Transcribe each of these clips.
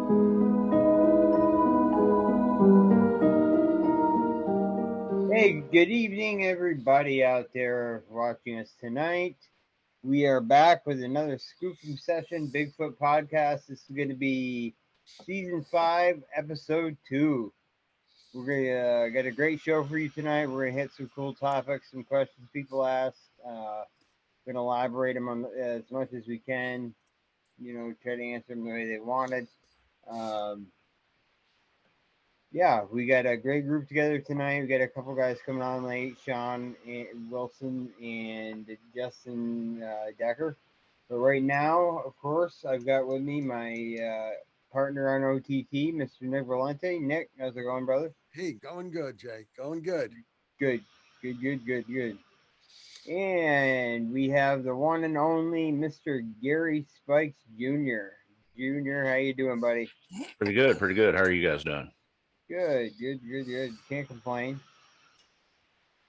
Hey, good evening, everybody out there watching us tonight. We are back with another Skookum session, Bigfoot podcast. This is going to be season 5, episode 2. We're going to get a great show for you tonight. We're going to hit some cool topics, some questions people asked. We're going to elaborate them on as much as we can. Try to answer them the way they wanted. Yeah, we got a great group together tonight. We got a couple guys coming on late, Sean Wilson and Justin Decker. But right now, of course, I've got with me my partner on OTT, Mr. Nick Valente. Nick, how's it going, brother? Hey, going good, Jay. Going good. Good. And we have the one and only Mr. Gary Spikes Jr. Junior, how you doing, buddy? Pretty good. How are you guys doing? Good. Can't complain.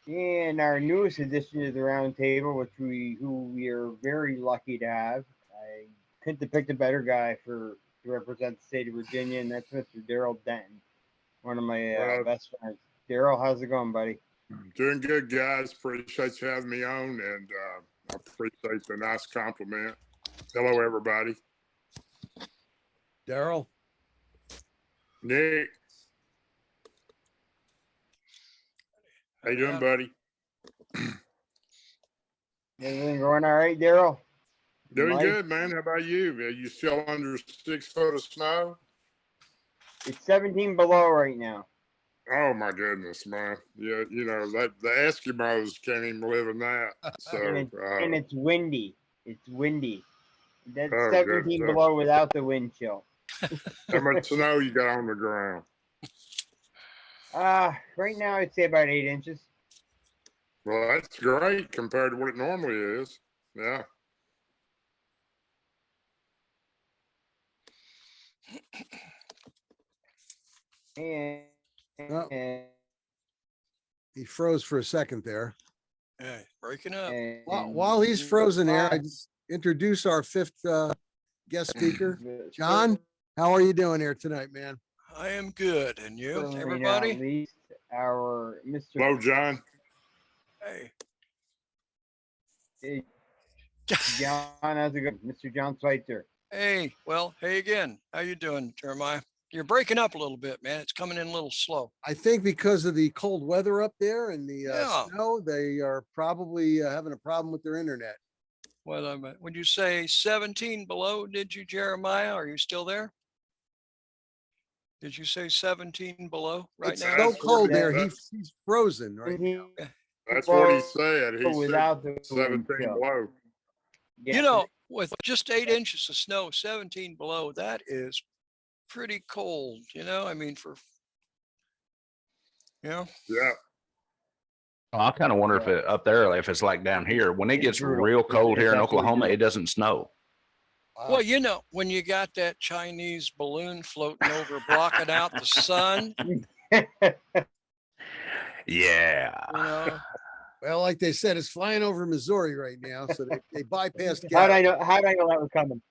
And our newest addition to the round table, who we are very lucky to have. I couldn't have picked a better guy to represent the state of Virginia, and that's Mr. Daryl Denton, one of my best friends. Daryl, how's it going, buddy? Doing good, guys. Appreciate you having me on, and I appreciate the nice compliment. Hello, everybody. Daryl. Nick. How you doing, buddy? Everything going all right, Daryl? Doing good, man. How about you? Are you still under 6 foot of snow? It's 17 below right now. Oh my goodness, man! Yeah, that the Eskimos can't even live in that. So and it's windy. It's windy. That's 17 good. below without the wind chill. How much snow you got on the ground? Right now I'd say about 8 inches. Well, that's great compared to what it normally is. Yeah. And he froze for a second there. Hey, breaking up. While he's frozen there, I just introduce our fifth guest speaker, John. How are you doing here tonight, man? I am good, and you, everybody? At least our Mr. Hello, John. Hey. John, how's it going? Mr. John Schweitzer. Hey, well, hey again. How you doing, Jeremiah? You're breaking up a little bit, man. It's coming in a little slow. I think because of the cold weather up there and the snow, they are probably having a problem with their internet. Well, would you say 17 below? Did you, Jeremiah? Are you still there? Did you say 17 below right it's now? So cold there. He's frozen right now. That's what he said. He without said the 17 below. Yeah. With just 8 inches of snow, 17 below, that is pretty cold, I mean, Yeah. Oh, I kind of wonder if it up there, if it's like down here, when it gets real cold here in Oklahoma, it doesn't snow. Well, when you got that Chinese balloon floating over, blocking out the sun. Yeah. Well, like they said, it's flying over Missouri right now, so they bypassed. How'd I know that was coming?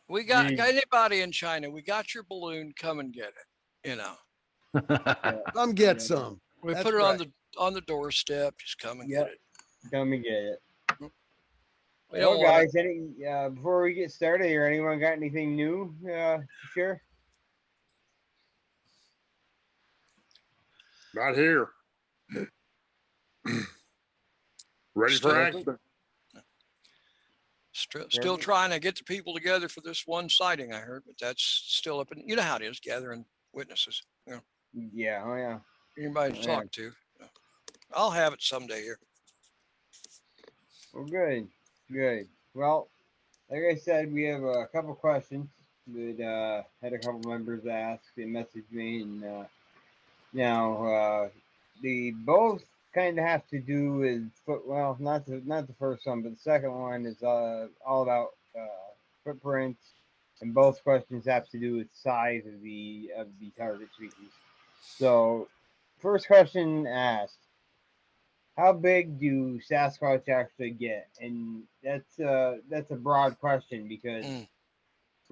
We got anybody in China. We got your balloon. Come and get it. Come get some. We put it on the doorstep. Just come and get it. Come and get it. Well, guys, before we get started here, anyone got anything new? Sure. Not here. Ready for action. Still trying to get the people together for this one sighting I heard, but that's still up. And you know how it is, gathering witnesses. Yeah. Oh yeah. Anybody to talk to. I'll have it someday here. Well, good. Well, like I said, we have a couple questions that had a couple members ask. They messaged me, and now they both kind of have to do with well, not the first one, but the second one is all about footprints, and both questions have to do with size of the target species. So, first question asked, how big do Sasquatch actually get? And that's a broad question because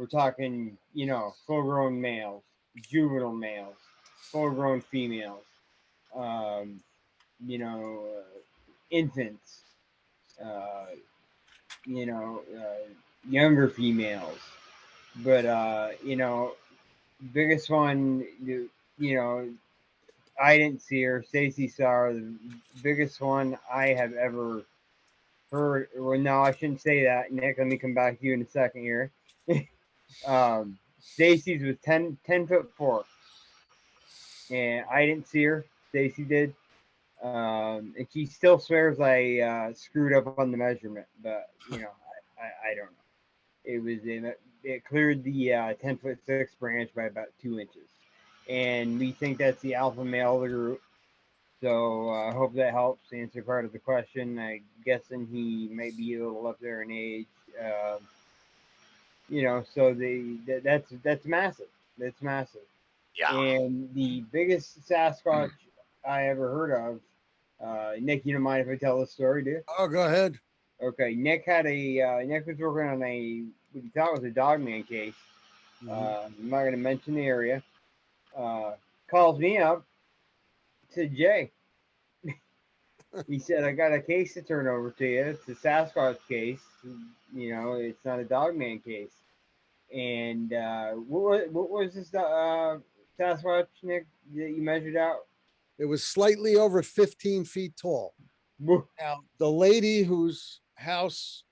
We're talking, you know, full-grown males, juvenile males, full-grown females, you know, infants, uh, you know, younger females. But you know, biggest one, you know, I didn't see her. Stacy saw her. The biggest one I have ever heard. Well, no, I shouldn't say that. Nick, let me come back to you in a second here. Stacy's was 10'4", and I didn't see her. Stacy did. And she still swears I screwed up on the measurement, but you know, I don't know. It was it cleared the 10'6" branch by about 2 inches, and we think that's the alpha male of the group. So I hope that helps answer part of the question. I'm guessing he might be a little up there in age. You know, so that's massive. That's massive. Yeah. And the biggest Sasquatch I ever heard of. Nick, you don't mind if I tell the story, do you? Oh, go ahead. Okay, Nick had a Nick was working on a what he thought was a dogman case. I'm not going to mention the area. Calls me up. Said, Jay, he said, I got a case to turn over to you. It's a Sasquatch case. You know, it's not a dogman case. And what was this Sasquatch, Nick, that you measured out? It was slightly over 15 feet tall. Woo. Now, the lady whose house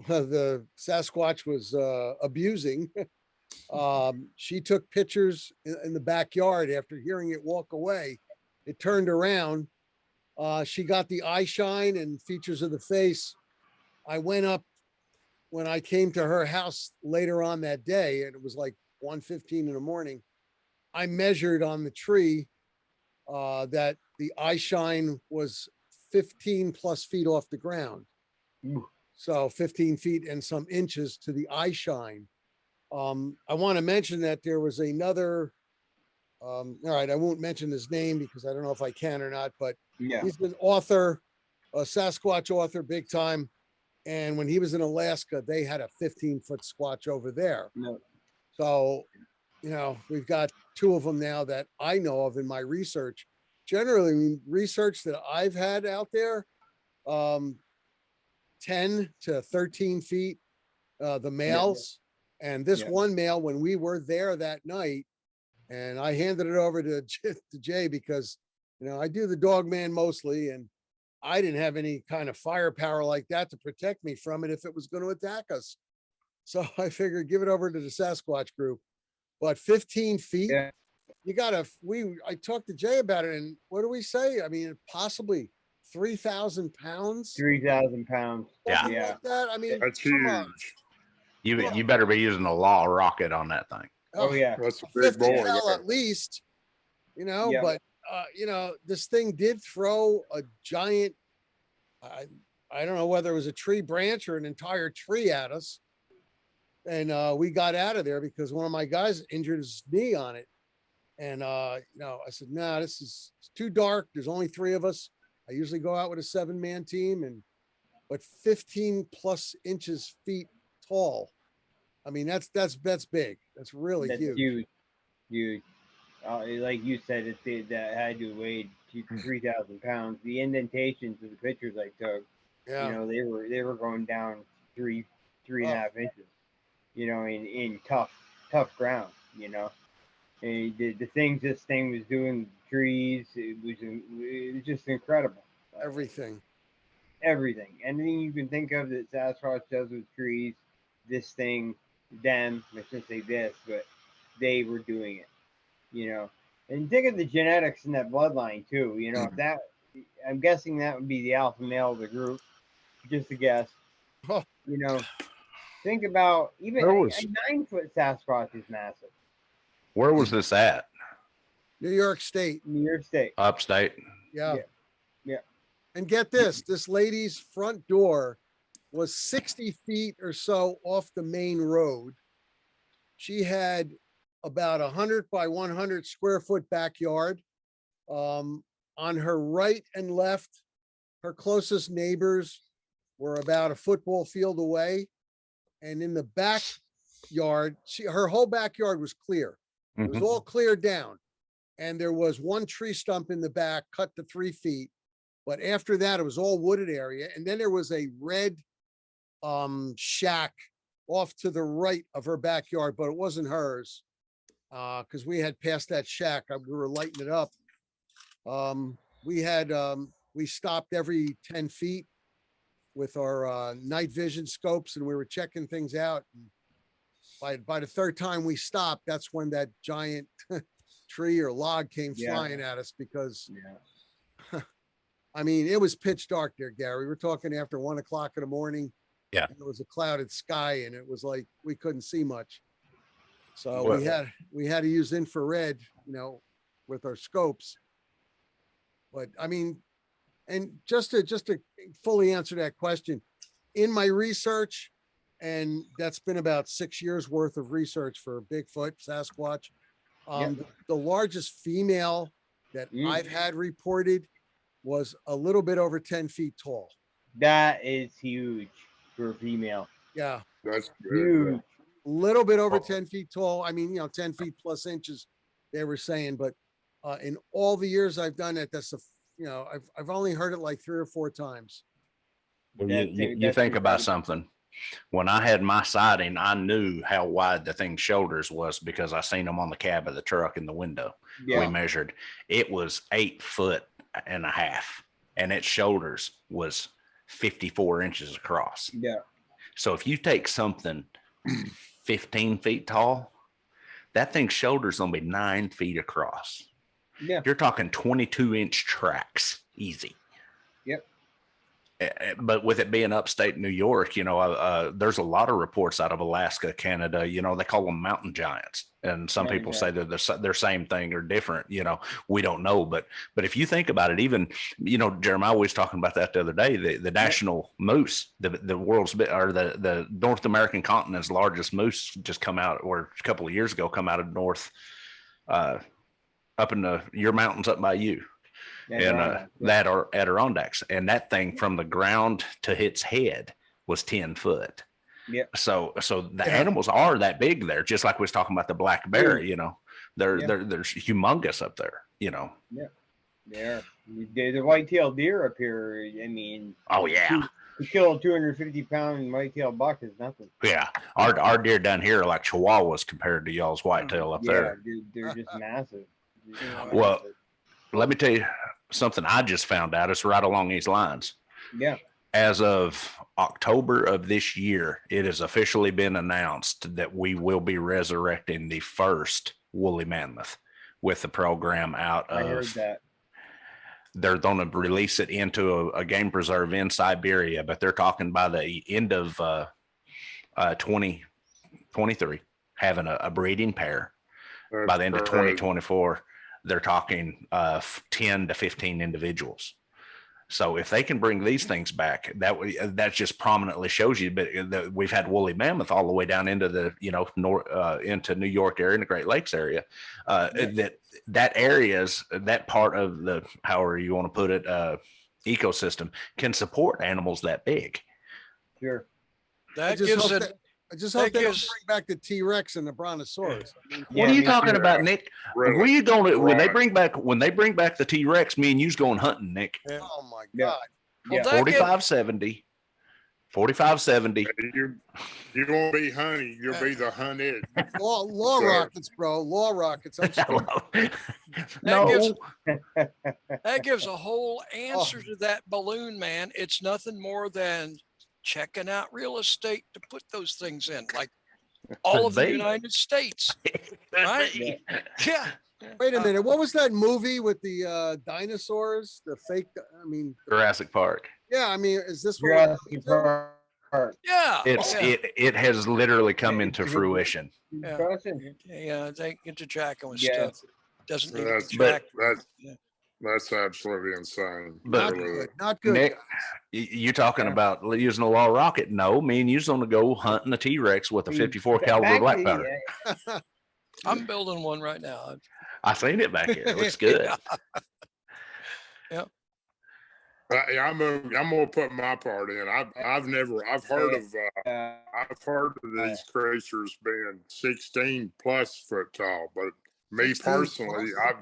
the Sasquatch was abusing, she took pictures in the backyard after hearing it walk away. It turned around. She got the eye shine and features of the face. I went up when I came to her house later on that day, and it was like 1:15 in the morning. I measured on the tree that the eye shine was 15 plus feet off the ground. So 15 feet and some inches to the eye shine. I want to mention that there was another, all right, I won't mention his name because I don't know if I can or not, but Yeah. he's an author, a Sasquatch author, big time. And when he was in Alaska, they had a 15-foot Squatch over there. No. So, you know, we've got two of them now that I know of in my research. Generally, research that I've had out there, 10 to 13 feet, the males. And this one male, when we were there that night, and I handed it over to Jay because, you know, I do the dog man mostly, and I didn't have any kind of firepower like that to protect me from it if it was going to attack us. So I figured give it over to the Sasquatch group. But 15 feet, you gotta, I talked to Jay about it, and what do we say? I mean, possibly 3,000 pounds. 3,000 pounds. Something like that. I mean, That's come on. huge. You better be using a law rocket on that thing. Oh yeah. That's a big 50 boy. cal there. at least, you know, Yeah. but you know, this thing did throw a giant, I don't know whether it was a tree branch or an entire tree at us. And we got out of there because one of my guys injured his knee on it. And you know, I said, nah, it's too dark. There's only 3 of us. I usually go out with a 7-man team, but 15 plus inches feet tall. I mean, that's big. That's really huge. Huge. Like you said, that had to weigh 3,000 pounds. The indentations of the pictures I took, Yeah. you know, they were going down 3.5 inches. You know, in tough ground. You know, and the things this thing was doing, trees, it was just incredible. Everything. Anything you can think of that Sasquatch does with trees, this thing, them, I shouldn't say this, but they were doing it, you know. And think of the genetics in that bloodline too, you know. If that, I'm guessing that would be the alpha male of the group, just a guess. Oh. You know, think about even a 9-foot Sasquatch is massive. Where was this at? New York State. New York State. Upstate. Yeah. Yeah. And get this lady's front door was 60 feet or so off the main road. She had about 100 by 100 square foot backyard. On her right and left, her closest neighbors were about a football field away. And in the back backyard, her whole backyard was clear. It was Mhm. all cleared down. And there was one tree stump in the back cut to 3 feet. But after that, it was all wooded area. And then there was a red shack off to the right of her backyard, but it wasn't hers. Because we had passed that shack. We were lighting it up. We stopped every 10 feet with our night vision scopes, and we were checking things out. And by the third time we stopped, that's when that giant tree or log came flying at us, because I mean, it was pitch dark there, Gary. We're talking after 1 o'clock in the morning. Yeah. And it was a clouded sky, and it was like we couldn't see much. So Well- we had to use infrared, with our scopes. But I mean, and just to fully answer that question, in my research, and that's been about 6 years worth of research for Bigfoot, Sasquatch. The largest female that I've had reported was a little bit over 10 feet tall. That is huge for a female. Yeah. That's Huge. good. Little bit over 10 feet tall. I mean, 10 feet plus inches, they were saying, but in all the years I've done it, that's I've only heard it like 3 or 4 times. Well, That's- you that's think about incredible. something. When I had my sighting, I knew how wide the thing's shoulders was because I seen them on the cab of the truck in the window. Yeah. We measured. It was 8.5 feet, and its shoulders was 54 inches across. Yeah. So if you take something 15 feet tall, that thing's shoulders gonna be 9 feet across. Yeah. You're talking 22-inch tracks, easy. Yep. But with it being upstate New York, there's a lot of reports out of Alaska, Canada. They call them mountain giants, and some Mountain people say that they're same thing or different. We don't know, but if you think about it, even Jeremiah was talking about that the other day. The national moose, the world's or the North American continent's largest moose, just come out, or a couple of years ago, come out of north, up in your mountains up by you. And that are Adirondacks, and that thing from the ground to its head was 10 foot. Yeah. So the animals are that big there, just like we was talking about the black bear. They're humongous up there. Yeah. The white-tailed deer up here. I mean. Oh yeah. To kill a 250-pound white-tailed buck is nothing. Yeah. Our deer down here are like chihuahuas compared to y'all's whitetail up there. They're just massive. Well, let me tell you something I just found out. It's right along these lines. Yeah. As of October of this year, it has officially been announced that we will be resurrecting the first woolly mammoth with the program out I heard of. that. They're going to release it into a game preserve in Siberia, but they're talking by the end of 2023 having a breeding pair. By the end of 2024, they're talking 10 to 15 individuals. So if they can bring these things back, that just prominently shows you. But we've had woolly mammoth all the way down into the into New York area and the Great Lakes area. That areas, that part of the, however you want to put it, ecosystem can support animals that big. Sure. I just hope they don't bring back the T-Rex and the Brontosaurus. What are you talking about, Nick? Really? Where you going to, when they Right. bring back the T-Rex, me and you's going hunting, Nick. Yeah. Oh my Yeah. God. Yeah. Well, that gives- 4570. You won't be hunting, you'll be the hunted. Law Sure. rockets, bro. Law rockets. I'm sorry. No, That gives a whole answer to that balloon, man. It's nothing more than checking out real estate to put those things in, like all of the They- United States. Right? Yeah. Wait a minute. What was that movie with the dinosaurs? The fake, Jurassic Park. yeah, is this what we're Jurassic going Park. Yeah. It has literally come into It's a good- fruition. Yeah. Question. Yeah. They get to jacking with Yeah. stuff. Doesn't need to That's, be but- jacked. that's absolutely insane. But- Not Really. good. Not good. Nick, you talking about using a law rocket? No, me and you's going to go hunting a T-Rex with a 54 caliber black powder. I'm building one right now. I seen it back here. It looks good. Yeah. I'm gonna put my part in. I've heard of these creatures being 16 plus foot tall, but me 16 personally, plus?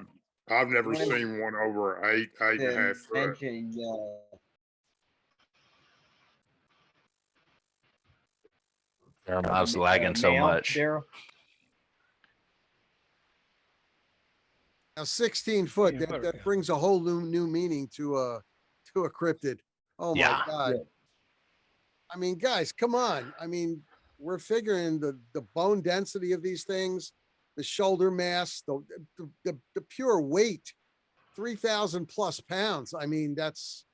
I've never When seen one over eight and a half foot. mentioned, I was lagging so male, much. Daryl? Now 16 foot, Yeah, that, there we that go. brings a whole new meaning to a cryptid. Oh my Yeah. God. Yeah. I mean, guys, come on. I mean, we're figuring the bone density of these things, the shoulder mass, the pure weight, 3,000 plus pounds. I mean, that's,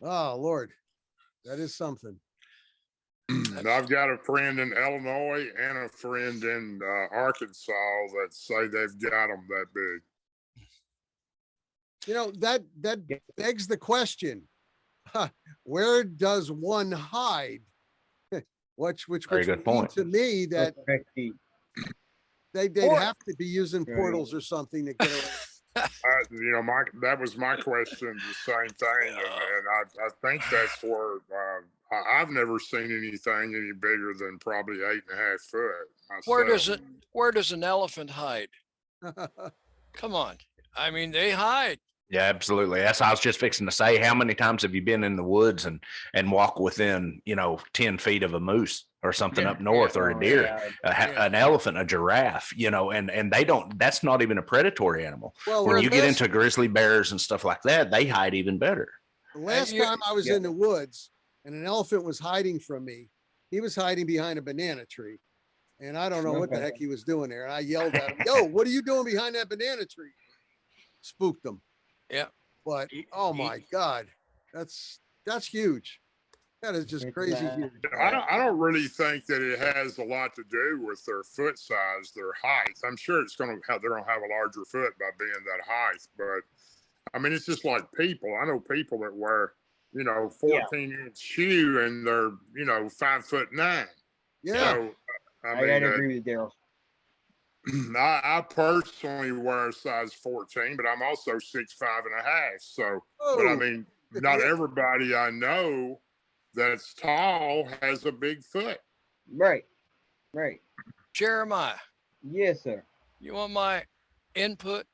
oh Lord, that is something. And I've got a friend in Illinois and a friend in Arkansas that say they've got them that big. You know, that begs the question, where does one hide? Which Very good would mean point. to me that they'd Or- have to be using Right. portals or something to get around. That was my question, the same thing, and I think that's where I've never seen anything any bigger than probably 8.5 foot. Where does an elephant hide? Come on. I mean, they hide. Yeah, absolutely. That's I was just fixing to say. How many times have you been in the woods and walk within 10 feet of a moose or something up north, or a deer, an elephant, a giraffe, and they don't. That's not even a predatory animal. Well, When the you get last- into grizzly bears and stuff like that, they hide even better. the last you- time I was in the woods and an elephant was hiding from me, he was hiding behind a banana tree. And I don't know what the Okay. heck he was doing there. And I yelled at him, "Yo, what are you doing behind that banana tree?" Spooked him. Yeah. But oh my God, that's huge. That is just It's crazy not- huge. I don't really think that it has a lot to do with their foot size, their height. I'm sure they're going to have a larger foot by being that height, but I mean, it's just like people. I know people that wear, 14-inch shoe and they're, 5'9". Yeah. So, I I gotta mean, agree with Daryl. I personally wear a size 14, but I'm also 6'5.5". So, but I Oh, mean, not Yeah. everybody I know that's tall has a big foot. Right. Jeremiah, Yes, sir. you want my input?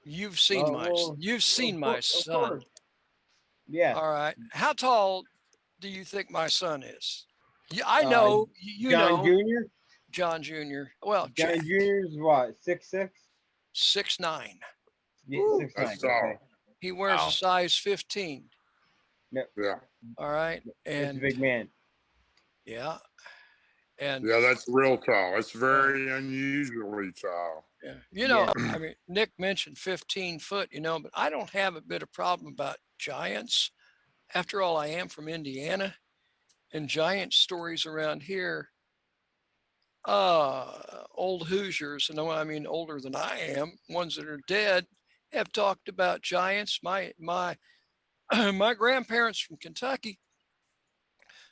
You've seen Well, my Of son. course. Yeah. All right. How tall do you think my son is? Yeah, I know, you John know, Jr. John Jr. Well, John Jack, Jr. is what, 6'6"? 6'9". Yeah, Ooh, 6'9". that's tall. Okay. He wears Wow. a size 15. Yeah. All right. That's a And big man. yeah. And Yeah, that's real tall. It's very unusually tall. yeah, I mean, Nick mentioned 15 foot, but I don't have a bit of problem about giants. After all, I am from Indiana, and giant stories around here, old Hoosiers, and I mean older than I am, ones that are dead, have talked about giants. My my grandparents from Kentucky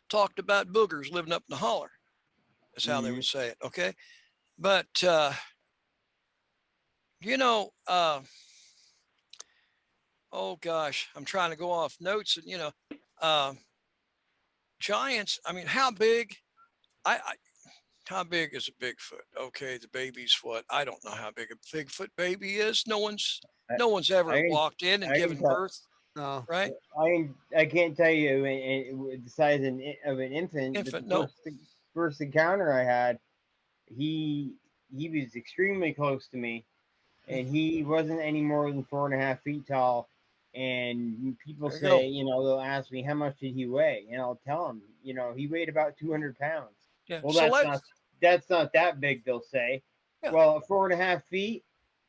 talked about boogers living up in the holler. That's how they would say it. Okay. But, oh gosh, I'm trying to go off notes and, giants. I mean, how big, how big is a Bigfoot? Okay. The baby's what? I don't know how big a Bigfoot baby is. No one's ever I can- walked in and I can given tell- birth. no. Right. I can't tell you the size of an infant. but Infant, the no. first encounter I had, he was extremely close to me, and he wasn't any more than 4.5 feet tall. And people There you say, they'll ask me how much did he weigh, and I'll tell them, he weighed about 200 pounds. Yeah. Well, So that's not that big, they'll say. Yeah. Well, at 4.5 feet,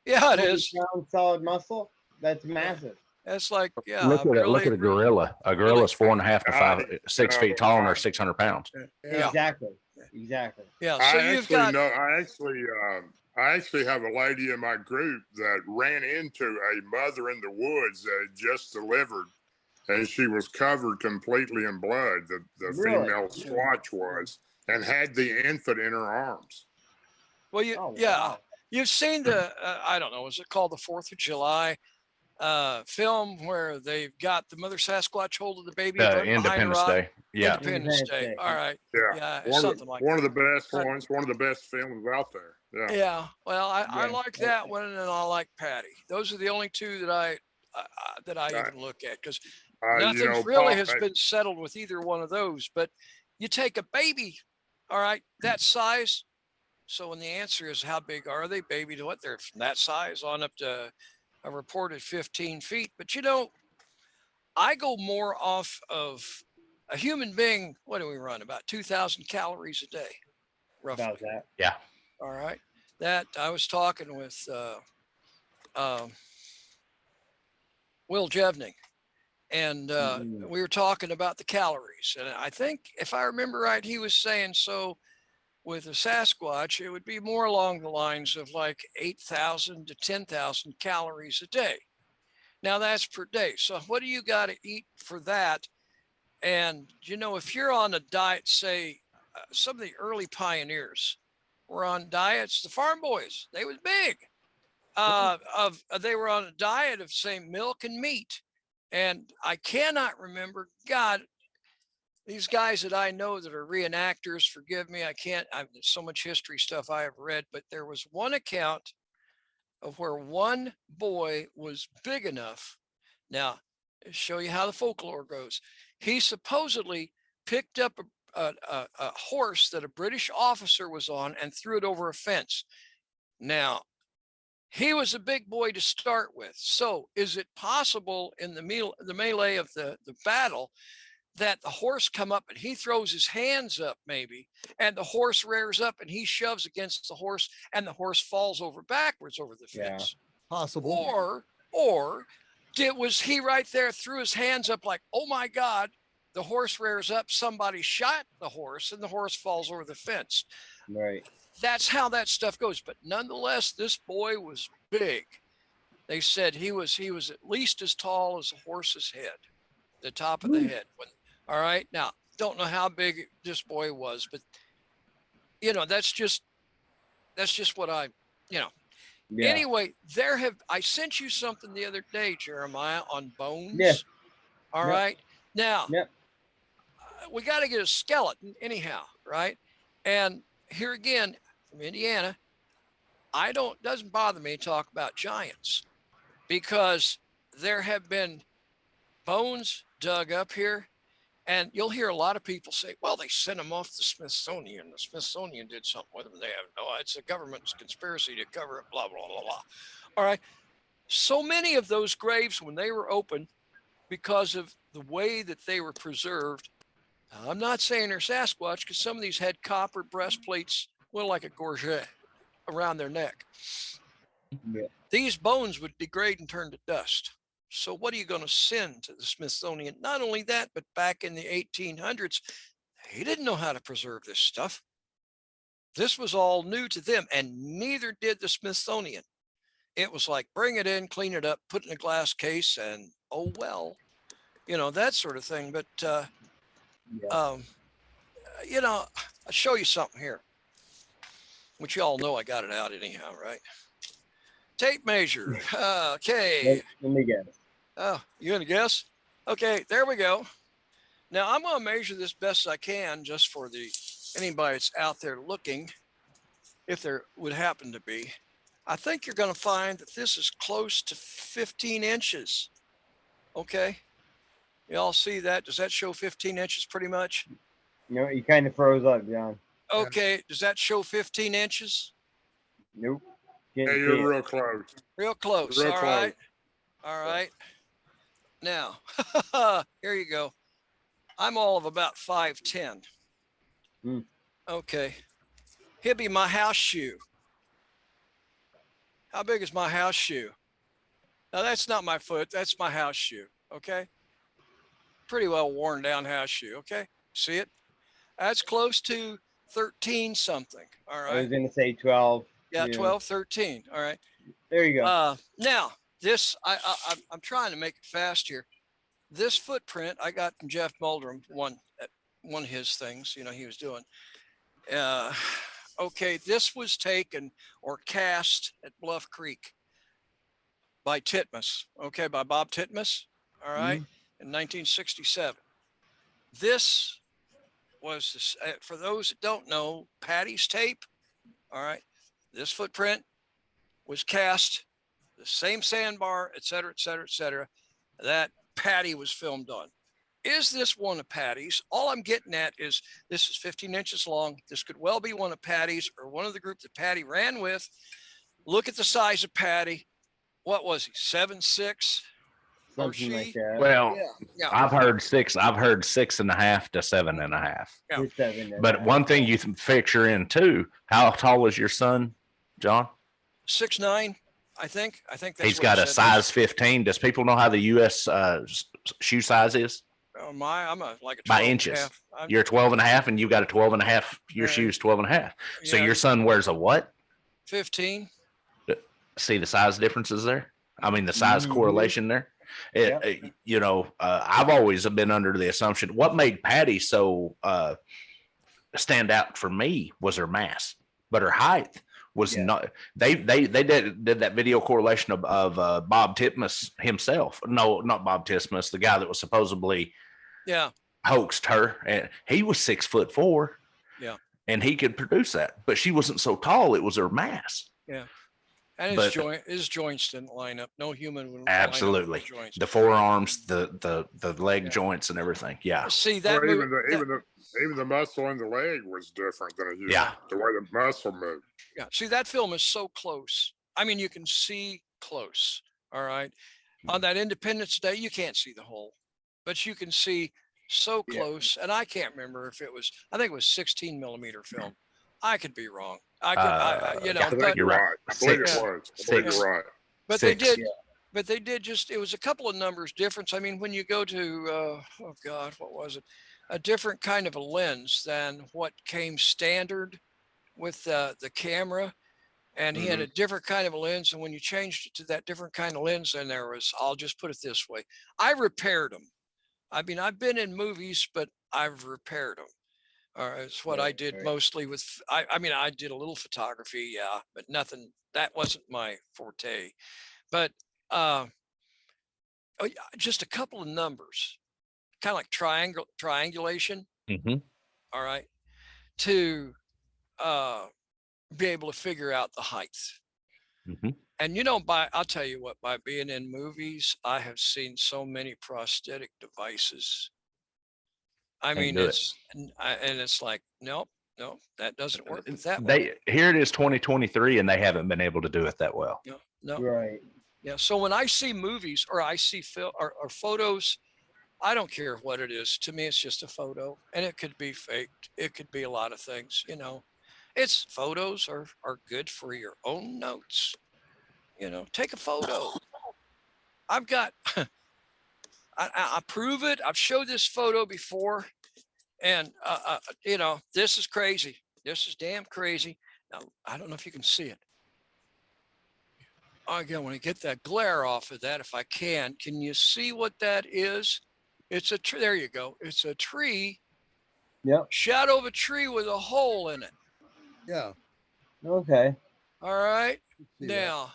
yeah, it 200 is. pounds solid muscle, that's massive. It's like, yeah. Look at it. Look at a gorilla. A gorilla's 4.5 to 5, 6 feet tall, and they're 600 pounds. Yeah. Exactly. Yeah. So you've got, I actually have a lady in my group that ran into a mother in the woods that had just delivered, and she was covered completely in blood. The Really? female squatch was, and had the infant in her arms. well, Oh, yeah, wow. you've seen the, I don't know, is it called the 4th of July? film where they've got the mother Sasquatch holding the baby running behind a Independence rock? Day. Yeah. Independence Independence Day. Day. All right. Yeah. Yeah, something like one that. of the best Kind of- ones, one of the best films out there. Yeah. Yeah. Well, I Yeah. like that one, and I like Patty. Those are the only two that I Right. even look at, because You nothing know, really Paul, has been settled with either one of those. But you take a baby, all right, that size. So when the answer is how big are they, baby to what, they're from that size on up to a reported 15 feet. But I go more off of a human being. What do we run? About 2,000 calories a day, roughly. About that. Yeah. All right. That I was talking with Will Jevning, and we were talking about the calories. And I think, if I remember right, he was saying, so with a Sasquatch, it would be more along the lines of like 8,000 to 10,000 calories a day. Now that's per day. So what do you got to eat for that? And, if you're on a diet, say some of the early pioneers were on diets, the farm boys, they was big. They were on a diet of, say, milk and meat. And I cannot remember, God, these guys that I know that are reenactors, forgive me, there's so much history stuff I have read, but there was one account of where one boy was big enough. Now, to show you how the folklore goes, he supposedly picked up a horse that a British officer was on and threw it over a fence. Now, he was a big boy to start with. So is it possible in the melee of the battle that the horse come up and he throws his hands up, maybe, and the horse rears up and he shoves against the horse and the horse falls over backwards over the fence? Possible. Or was he right there, threw his hands up like, oh my God, the horse rears up, somebody shot the horse and the horse falls over the fence. Right. That's how that stuff goes. But nonetheless, this boy was big. They said he was at least as tall as a horse's head, the top of the head. All right. Now, don't know how big this boy was, but that's just what Yeah. Anyway, I sent you something the other day, Jeremiah, on bones. Yeah. All Yep. right. Now, Yep. We got to get a skeleton anyhow, right? And here again, from Indiana, doesn't bother me to talk about giants, because there have been bones dug up here, and you'll hear a lot of people say, well, they sent them off to Smithsonian. The Smithsonian did something with them. They have it's a government's conspiracy to cover it, blah, blah, blah, blah. All right. So many of those graves, when they were open, because of the way that they were preserved, I'm not saying they're Sasquatch, because some of these had copper breastplates, like a gorget, around their neck. Yeah. These bones would degrade and turn to dust. So what are you going to send to the Smithsonian? Not only that, but back in the 1800s, they didn't know how to preserve this stuff. This was all new to them, and neither did the Smithsonian. It was like, bring it in, clean it up, put it in a glass case, and oh well, that sort of thing. But I'll show you something here, which you all know I got it out anyhow, right? Tape measure. Okay. Let me guess. Oh, you gonna guess? Okay, there we go. Now I'm gonna measure this best I can, just for anybody that's out there looking, if there would happen to be. I think you're gonna find that this is close to 15 inches. Okay. You all see that? Does that show 15 inches pretty much? You kind of froze up, John. Okay. Does that show 15 inches? Nope. Yeah, Can't see you're it. real close. Real close. Real All close. right. All right. Now, here you go. I'm all of about 5'10". Okay. He'll be my house shoe. How big is my house shoe? Now, that's not my foot. That's my house shoe. Okay. Pretty well worn down house shoe. Okay. See it? That's close to 13 something. All right. I was going to say 12. Yeah, 12, 13. All right. There you go. Now, this, I'm trying to make it fast here. This footprint I got from Jeff Muldrum, one of his things, he was doing. Okay, this was taken or cast at Bluff Creek. by Titmus. Okay, by Bob Titmus. All right, Mm-hmm. in 1967. This was this, for those that don't know, Patty's tape. All right, this footprint was cast, the same sandbar, et cetera, et cetera, et cetera, that Patty was filmed on. Is this one of Patty's? All I'm getting at is this is 15 inches long. This could well be one of Patty's or one of the group that Patty ran with. Look at the size of Patty. What was he? 7'6"? Or Something like she? that. Well, Yeah. I've heard 6.5 to 7.5. Yeah. Just 7 and But a half. one thing you can factor in too, how tall is your son, John? 6'9", I think. I think that's He's what got he a said. size 15. Does people know how the U.S. Shoe size is? Oh my, I'm like a 12 By and a inches. half. I'm- You're 12 and a half and you got a 12 and a half. Your Yeah. shoe's 12 and a half. So Yeah. your son wears a what? 15. See the size differences there? I mean, the size Mhm. correlation there. You know, I've always been under the assumption what made Patty so stand out for me was her mass, but her height was not. They did that video correlation of Bob Titmus himself. No, not Bob Titmus, the guy that was supposedly hoaxed her, and he was 6'4". Yeah, and he could produce that, but she wasn't so tall. It was her mass. Yeah. And his joints didn't line up. No human would absolutely line up with joints. The forearms, the leg joints, and everything. Yeah. See that? Even the muscle in the leg was different than a human. Yeah. The way the muscle moved. Yeah. See, that film is so close. I mean, you can see close. All right. On that Independence Day, you can't see the whole, but you can see so close. And I can't remember if it was. I think it was 16 millimeter film. I could be wrong. I could, you're right. I believe it was. I believe you're right. But they did. But they did just. It was a couple of numbers difference. I mean, when you go to, oh God, what was it? A different kind of a lens than what came standard with the camera, and he had a different kind of a lens. And when you changed it to that different kind of lens, then there was. I'll just put it this way: I repaired them. I mean, I've been in movies, but I've repaired them. It's what I did mostly with, I mean, I did a little photography, but nothing, that wasn't my forte. But just a couple of numbers, kind of like triangulation. All right. To be able to figure out the height. And, you know, I'll tell you what, by being in movies, I have seen so many prosthetic devices. I mean, it's like, nope, that doesn't work that way. Here it is 2023 and they haven't been able to do it that well. No. Right. Yeah. So when I see movies or I see film or photos, I don't care what it is. To me, it's just a photo, and it could be faked. It could be a lot of things, you know. It's photos are good for your own notes. You know, take a photo. I've got I prove it. I've showed this photo before, and you know, this is crazy. This is damn crazy. Now, I don't know if you can see it. Again, when I get that glare off of that, if I can you see what that is? It's a tree. There you go. It's a tree. Yep. Shadow of a tree with a hole in it. Yeah. Okay. All right. Now.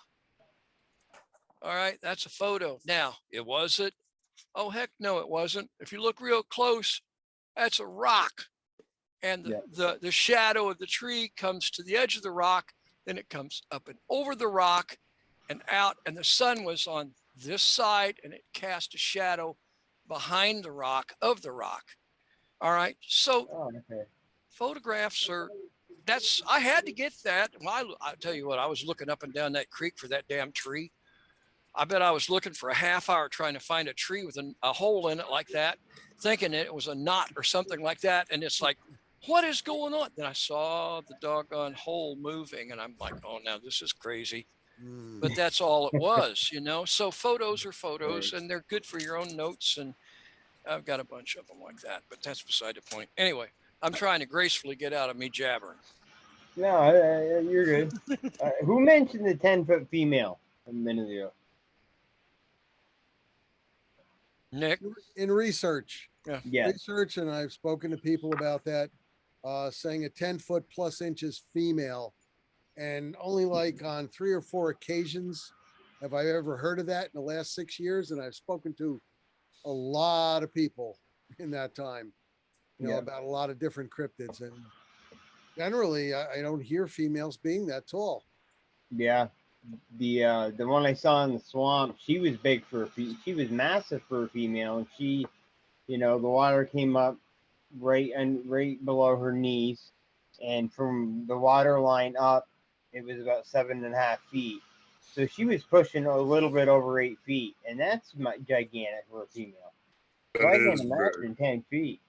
All right. That's a photo. Now, it wasn't. Oh, heck no, it wasn't. If you look real close, that's a rock. And the shadow of the tree comes to the edge of the rock. Then it comes up and over the rock and out. And the sun was on this side, and it cast a shadow behind the rock of the rock. All right. So photographs are, I had to get that. Well, I'll tell you what, I was looking up and down that creek for that damn tree. I bet I was looking for a half hour trying to find a tree with a hole in it like that, thinking it was a knot or something like that. And it's like, what is going on? Then I saw the doggone hole moving, and I'm like, oh, now this is crazy. But that's all it was, you know. So photos are photos, and they're good for your own notes. And I've got a bunch of them like that, but that's beside the point. Anyway, I'm trying to gracefully get out of me jabbering. No, you're good. Who mentioned the 10-foot female a minute ago? Nick? In research. Yeah. Research, and I've spoken to people about that, saying a 10-foot plus inches female, and only like on 3 or 4 occasions have I ever heard of that in the last 6 years? And I've spoken to a lot of people in that time, about a lot of different cryptids. And generally, I don't hear females being that tall. Yeah. The one I saw in the swamp, she was big she was massive for a female, and she, the water came up right below her knees, and from the water line up, it was about 7.5 feet. So she was pushing a little bit over 8 feet, and that's gigantic for a female. So I can imagine 10 feet.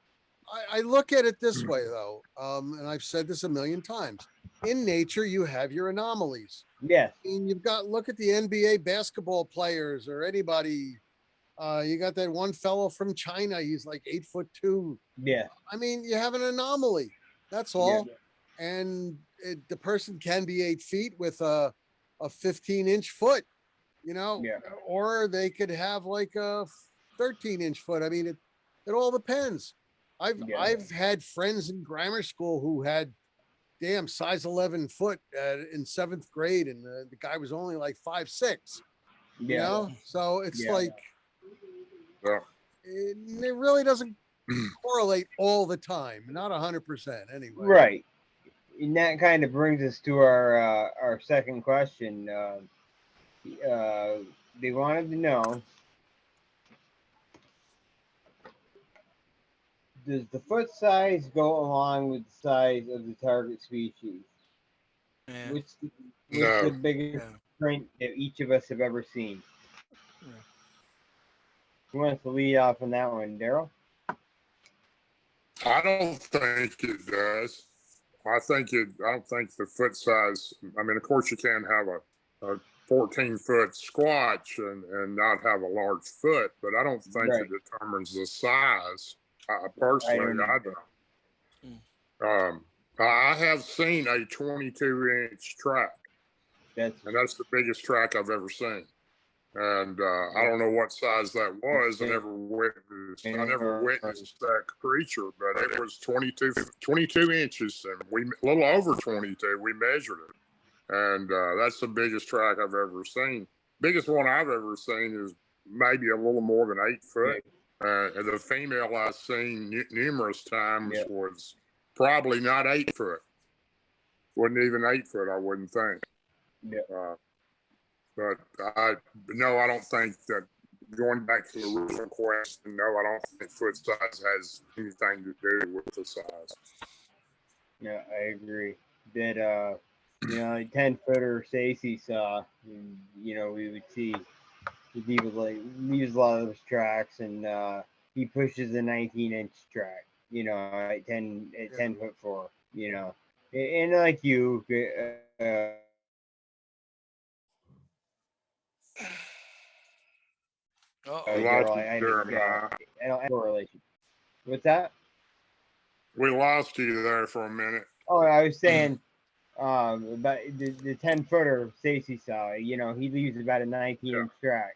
I look at it this way, though, and I've said this a million times. In nature, you have your anomalies. Yes. I mean, look at the NBA basketball players or anybody. You got that one fellow from China. He's like 8'2". Yeah. I mean, you have an anomaly. That's all. Yeah. And the person can be 8 feet with a 15-inch foot, or they could have like a 13-inch foot. I mean, it all depends. I've had friends in grammar school who had size 11 foot in 7th grade, and the guy was only like 5'6". So it's like it really doesn't correlate all the time, not 100% anyway. Right, and that kind of brings us to our second question. They wanted to know, does the foot size go along with the size of the target species? Yeah. What's the biggest print that each of us have ever seen? Yeah. Who wants to lead off on that one, Daryl? I don't think it does. I don't think the foot size. I mean, of course, you can have a 14-foot Squatch and not have a large foot, but I don't think it determines the size. Personally, I don't. I have seen a 22-inch track, and that's the biggest track I've ever seen. And I don't know what size that was. I never witnessed that creature, but it was 22 inches, and a little over 22. We measured it, and that's the biggest track I've ever seen. Biggest one I've ever seen is maybe a little more than 8 foot. And the female I've seen numerous times was probably not 8 foot. Wasn't even 8 foot, I wouldn't think. Yeah. But I don't think that, going back to the original question, no, I don't think foot size has anything to do with the size. Yeah, I agree. That, 10-footer Stacey saw, we would see he was like leaves a lot of those tracks, and he pushes a 19-inch track, at 10'4", and like you, I don't have correlation. What's that? We lost you there for a minute. Oh, I was saying about the 10-footer Stacey saw, he leaves about a 19-inch track.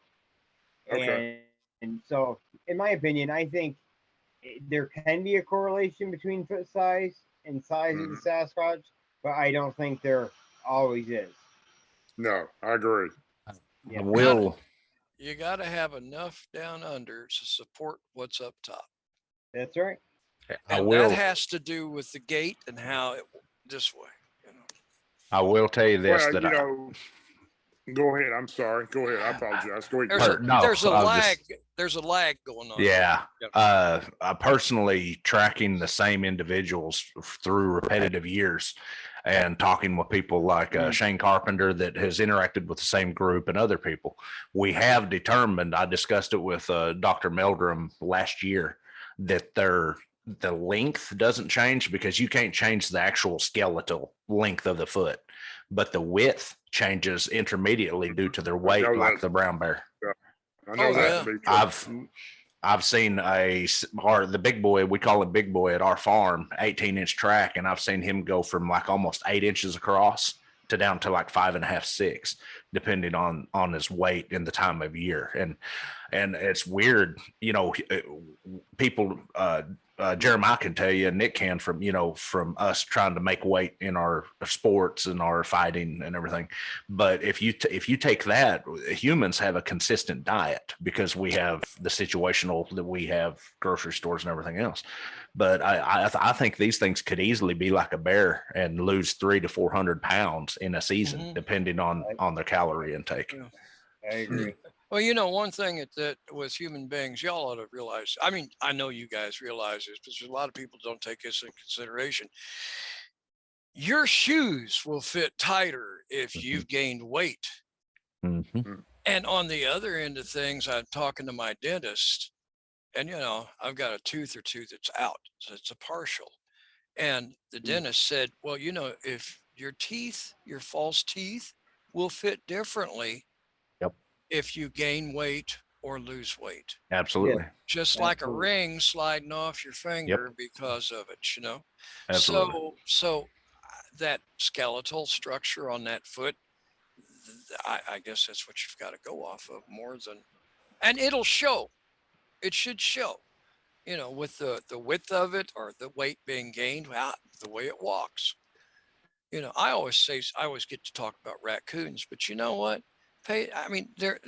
Okay. And so, in my opinion, I think there can be a correlation between foot size and size of the Sasquatch, but I don't think there always is. No, I agree. Yeah. You got to have enough down under to support what's up top. That's right. And that has to do with the gait and how it this way. I will tell you this, go ahead. I'm sorry. Go ahead. I apologize. Go ahead. There's a lag. There's a lag going on. Yeah. Personally, tracking the same individuals through repetitive years and talking with people like Shane Carpenter that has interacted with the same group and other people, we have determined, I discussed it with Dr. Meldrum last year, that the length doesn't change because you can't change the actual skeletal length of the foot, but the width changes intermediately due to their weight, like the brown bear. Yeah. I know that. I've seen the big boy, we call it big boy at our farm, 18-inch track, and I've seen him go from like almost 8 inches across to down to like 5.5, 6, depending on his weight and the time of year. And And it's weird, people, Jeremiah can tell you, and Nick can, from us trying to make weight in our sports and our fighting and everything. But if you take that, humans have a consistent diet because we have the situational that we have grocery stores and everything else. But I think these things could easily be like a bear and lose 300 to 400 pounds in a season, depending on their calorie intake. Yeah. I agree. Well, one thing that with human beings, y'all ought to realize, I mean, I know you guys realize this, but a lot of people don't take this in consideration. Your shoes will fit tighter if you've gained weight. Mm-hmm. And on the other end of things, I'm talking to my dentist, and I've got a tooth or two that's out, so it's a partial. And the dentist said, well, if your false teeth will fit differently if you gain weight or lose weight. Absolutely. Just like a ring sliding off your finger because of it, Absolutely. So that skeletal structure on that foot, I guess that's what you've got to go off of more than, and it'll show. It should show, with the width of it or the weight being gained, the way it walks. I always get to talk about raccoons, but you know what? They're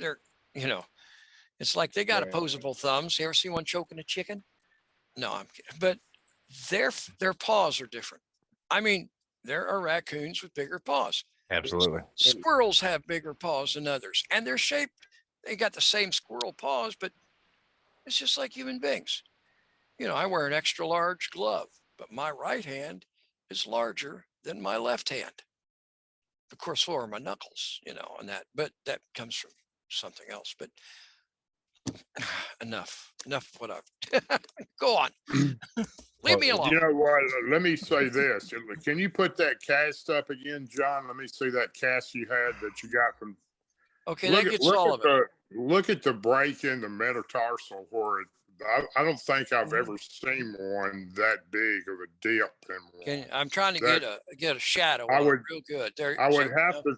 it's like they got opposable thumbs. You ever see one choking a chicken? No, I'm kidding. But their paws are different. I mean, there are raccoons with bigger paws. Absolutely. Squirrels have bigger paws than others, and they're shaped. They got the same squirrel paws, but it's just like human beings. I wear an extra large glove, but my right hand is larger than my left hand. Of course, so are my knuckles, and that, but that comes from something else. But enough of what I've go on. Leave me alone. You know what? Let me say this. Can you put that cast up again, John? Let me see that cast you had that you got from. Okay, that gets all of it. Look at the break in the metatarsal where I don't think I've ever seen one that big of a dip in one. I'm trying to get a shadow. Real good. I would have to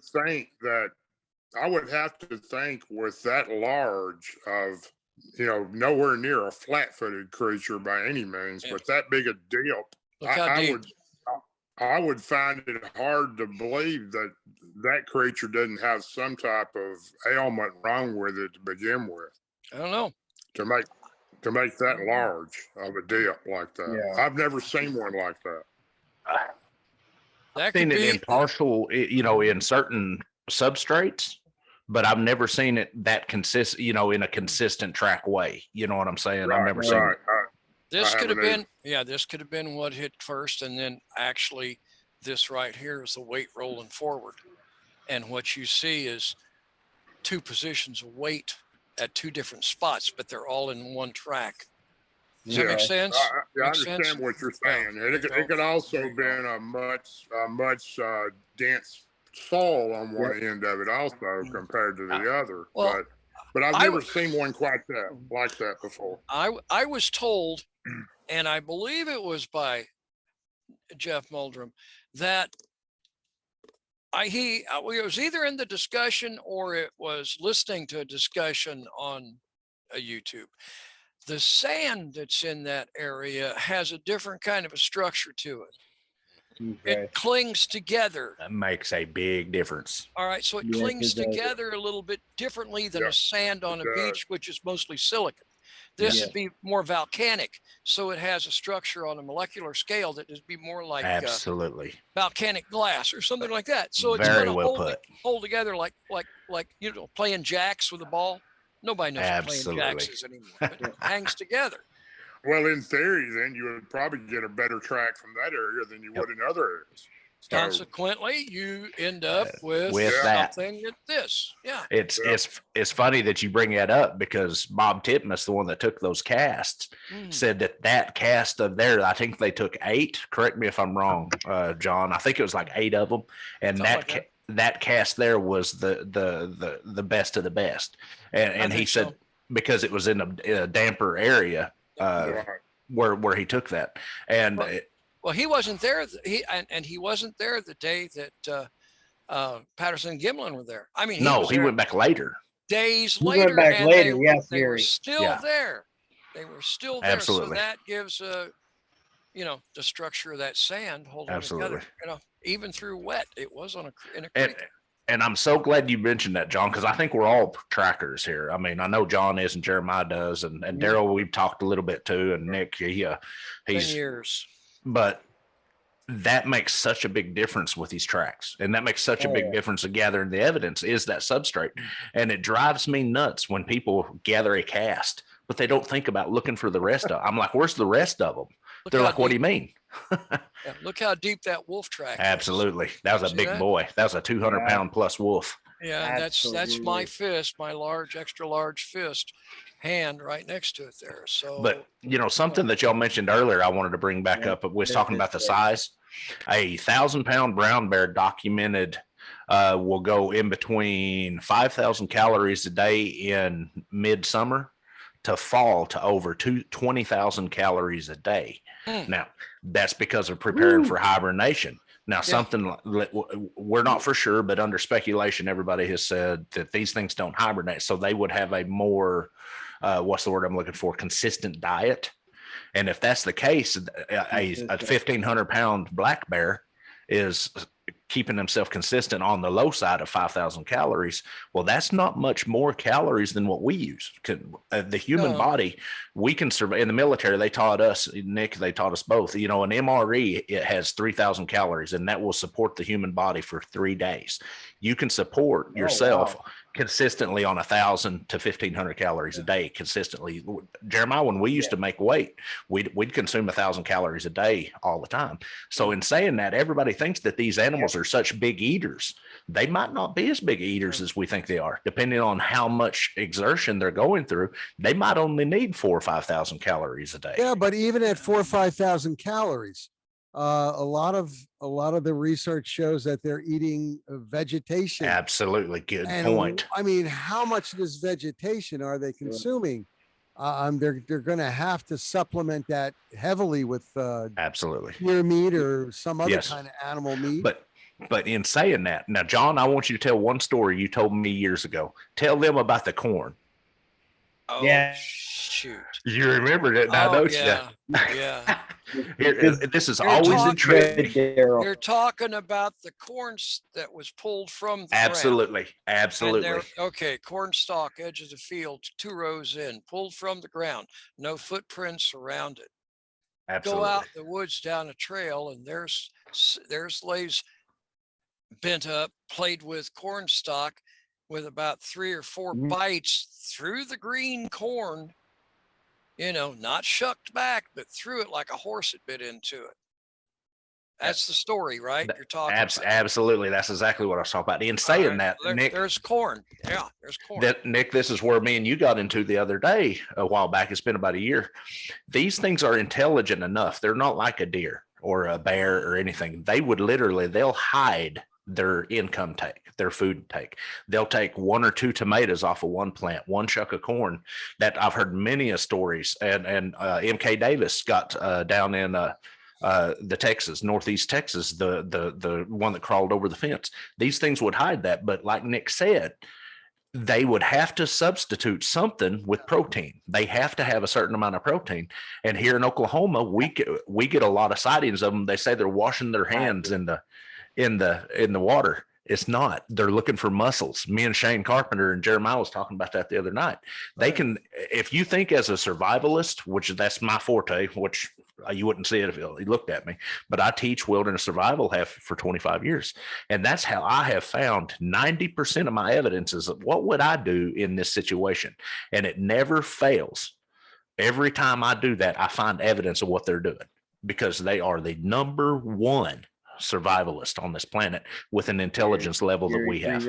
think with that large of, nowhere near a flat-footed creature by any means, but that big a dip, I would find it hard to believe that creature doesn't have some type of ailment wrong with it to begin with. I don't know. To make that large of a dip like that. Yeah. I've never seen one like that. I've seen it in partial, in certain substrates, but I've never seen it that consistent, in a consistent track way. You know what I'm saying? I've never seen it. This could have been what hit first, and then actually this right here is the weight rolling forward. And what you see is two positions of weight at two different spots, but they're all in one track. Does that make sense? I understand what you're saying. It could also have been a much dense soil on one end of it also compared to the other. Well, but I've never seen one quite like that before. I was told, and I believe it was by Jeff Muldrum, that it was either in the discussion or it was listening to a discussion on a YouTube. The sand that's in that area has a different kind of a structure to it. Okay. It clings together. That makes a big difference. All right. So it clings together a little bit differently than a sand on a beach, which is mostly silicon. This would be more volcanic. So it has a structure on a molecular scale that would be more like absolutely volcanic glass or something like that. So it's going to hold together like playing jacks with a ball. Nobody knows what playing jacks is anymore. But it hangs together. Well, in theory, then you would probably get a better track from that area than you would in other areas. So, consequently, you end up with something like this. Yeah. It's funny that you bring that up because Bob Titmus, the one that took those casts, said that cast of there, I think they took 8. Correct me if I'm wrong, John. I think it was like 8 of them, and that cast there was the best of the best. And he said because it was in a damper area where he took that, and. Well, he wasn't there. He wasn't there the day that Patterson and Gimlin were there. I mean, he went back later. days You went later, back and later, they, yes, they were Gary. still Yeah. there. They were still there. Absolutely. So that gives a, you know, the structure of that sand holding Absolutely. together. You know, even through wet, it was on in a And, creek. and I'm so glad you mentioned that, John, because I think we're all trackers here. I mean, I know John is and Jeremiah does, and Daryl, we've talked a little bit too, and Nick, 10 he's, years. but that makes such a big difference with these tracks. And that makes such a big difference in gathering the evidence is that substrate. And it drives me nuts when people gather a cast, but they don't think about looking for the rest of. I'm like, where's the rest of them? Look They're how like, what do you deep- mean? Yeah, look how deep that wolf track is. Absolutely. That was a See big that? boy. That was a 200-pound plus wolf. Yeah, and that's my Absolutely. fist, my large, extra large fist hand right next to it there. So, But you know, something that y'all mentioned earlier, I wanted to bring back Yeah, up. We was yeah, talking this about the way. size. A 1,000-pound brown bear documented will go in between 5,000 calories a day in midsummer to fall to over 20,000 calories a day. Now, that's because of preparing for hibernation. Now, something we're not for sure, but under speculation, everybody has said that these things don't hibernate. So they would have a more, what's the word I'm looking for? Consistent diet. And if that's the case, a 1,500-pound black bear is keeping himself consistent on the low side of 5,000 calories. Well, that's not much more calories than what we use. The human body, we can survive. In the military, they taught us, Nick, they taught us both, you know, an MRE, it has 3,000 calories, and that will support the human body for 3 days. You can support yourself consistently on 1,000 to 1,500 calories a day consistently. Jeremiah, when we used to make weight, we'd consume 1,000 calories a day all the time. So in saying that, everybody thinks that these animals are such big eaters. They might not be as big eaters as we think they are. Depending on how much exertion they're going through, they might only need 4,000 or 5,000 calories a day. Yeah, but even at 4,000 or 5,000 calories, a lot of the research shows that they're eating vegetation. Absolutely, good And point. I mean, how much of this vegetation are they consuming? They're going to have to supplement that heavily with Absolutely deer meat or some other kind of animal meat. But in saying that, now, John, I want you to tell one story you told me years ago. Tell them about the corn. oh, Yeah. shoot. You remember that now, don't you? Yeah. Here, this is You're always talking- intriguing. You're talking about the corn that was pulled from the ground. Absolutely. And Absolutely. okay, corn stalk, edge of the field, 2 rows in, pulled from the ground, no footprints around it. Absolutely. Go out in the woods down a trail, and there's lays bent up, played with corn stalk with about 3 or 4 bites through the green corn, you know, not shucked back, but through it like a horse had bit into it. That's the story, right? You're talking about. Absolutely. That's exactly what I was talking about. In saying that, Nick, there's corn. Yeah, there's corn. Nick, this is where me and you got into the other day a while back. It's been about a year. These things are intelligent enough. They're not like a deer or a bear or anything. They'll hide their income take, their food take. They'll take 1 or 2 tomatoes off of one plant, 1 shuck of corn. That I've heard many a stories. And MK Davis got down in the Texas, Northeast Texas, the one that crawled over the fence. These things would hide that. But like Nick said, they would have to substitute something with protein. They have to have a certain amount of protein. And here in Oklahoma, we get a lot of sightings of them. They say they're washing their hands in the water. It's not. They're looking for mussels. Me and Shane Carpenter and Jeremiah was talking about that the other night. They can, if you think as a survivalist, which that's my forte, which you wouldn't see it if you looked at me, but I teach wilderness survival for 25 years. And that's how I have found 90% of my evidence is what would I do in this situation? And it never fails. Every time I do that, I find evidence of what they're doing because they are the number one survivalist on this planet with an intelligence level that we have.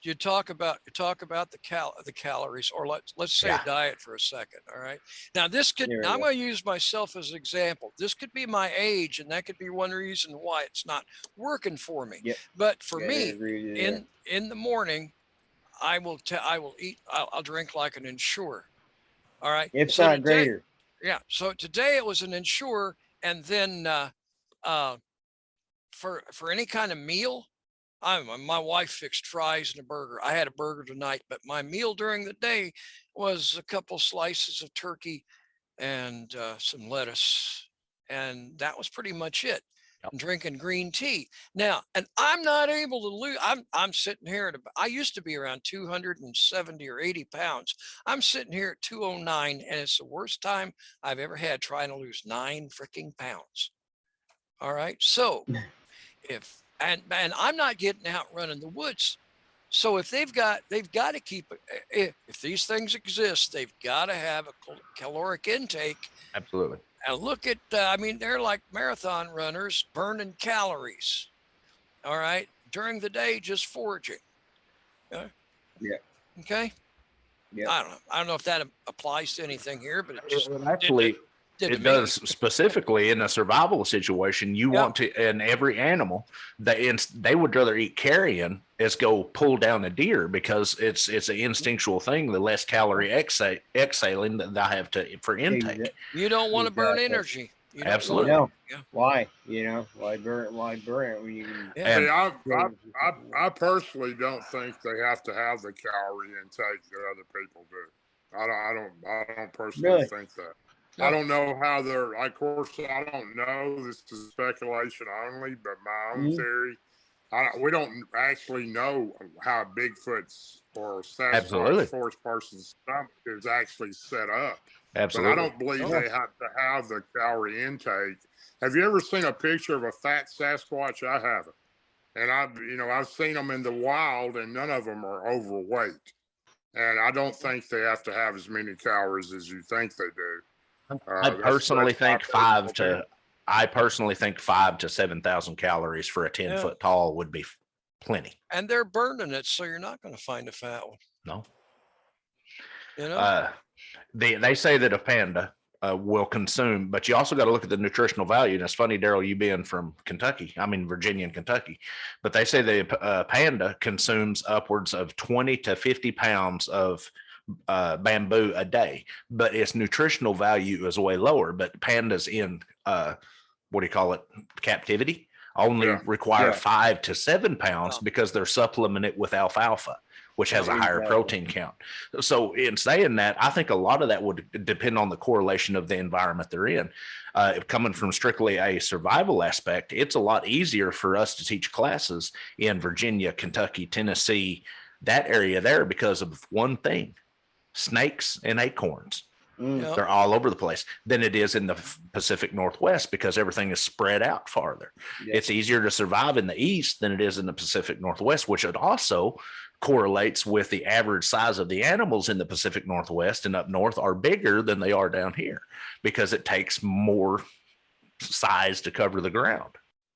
You talk about the calories, or let's say diet for a second. All right. Now this could, I'm going to use myself as an example. This could be my age, and that could be one reason why it's not working for me. But for me, in the morning, I'll drink like an Ensure. All right. It's not greater. Yeah. So today it was an Ensure, and then for any kind of meal, My wife fixed fries and a burger. I had a burger tonight, but my meal during the day was a couple slices of turkey and some lettuce, and that was pretty much it. And drinking green tea now, and I'm not able to lose. I'm sitting here at I used to be around 270 or 80 pounds. I'm sitting here at 209, and it's the worst time I've ever had trying to lose 9 freaking pounds. All right, so if and I'm not getting out running the woods. So if they've got to keep, if these things exist, they've got to have a caloric intake. Absolutely. And look at, I mean, they're like marathon runners burning calories. All right. During the day, just foraging. Yeah. Okay. Yeah. I don't know if that applies to anything here, but it just Actually, it does specifically in a survival situation. You want to, in every animal, they would rather eat carrion as go pull down a deer because it's an instinctual thing. The less calorie exhaling that they have for intake. You don't want to burn energy. Absolutely. No. Yeah. Why? Why burn it when you can? Yeah. I personally don't think they have to have the calorie intake that other people do. I don't personally think that. I don't know how of course, I don't know. This is speculation only, but my own theory, we don't actually know how Bigfoot's or Sasquatch forest person's stomach is actually set up. Absolutely. But I don't believe they have to have the calorie intake. Have you ever seen a picture of a fat Sasquatch? I haven't. And I've seen them in the wild, and none of them are overweight. And I don't think they have to have as many calories as you think they do. I personally think 5 to 7,000 calories for a 10-foot tall would be plenty. And they're burning it, so you're not going to find a fat one. No. They say that a panda will consume, but you also got to look at the nutritional value. And it's funny, Daryl, you being from Virginia and Kentucky, but they say the panda consumes upwards of 20 to 50 pounds of bamboo a day, but its nutritional value is way lower. But pandas in captivity only require 5 to 7 pounds because they're supplemented with alfalfa, which has a higher protein count. So in saying that, I think a lot of that would depend on the correlation of the environment they're in. Coming from strictly a survival aspect, it's a lot easier for us to teach classes in Virginia, Kentucky, Tennessee, that area there because of one thing: snakes and acorns. They're all over the place than it is in the Pacific Northwest because everything is spread out farther. It's easier to survive in the East than it is in the Pacific Northwest, which it also correlates with the average size of the animals in the Pacific Northwest and up north are bigger than they are down here because it takes more size to cover the ground.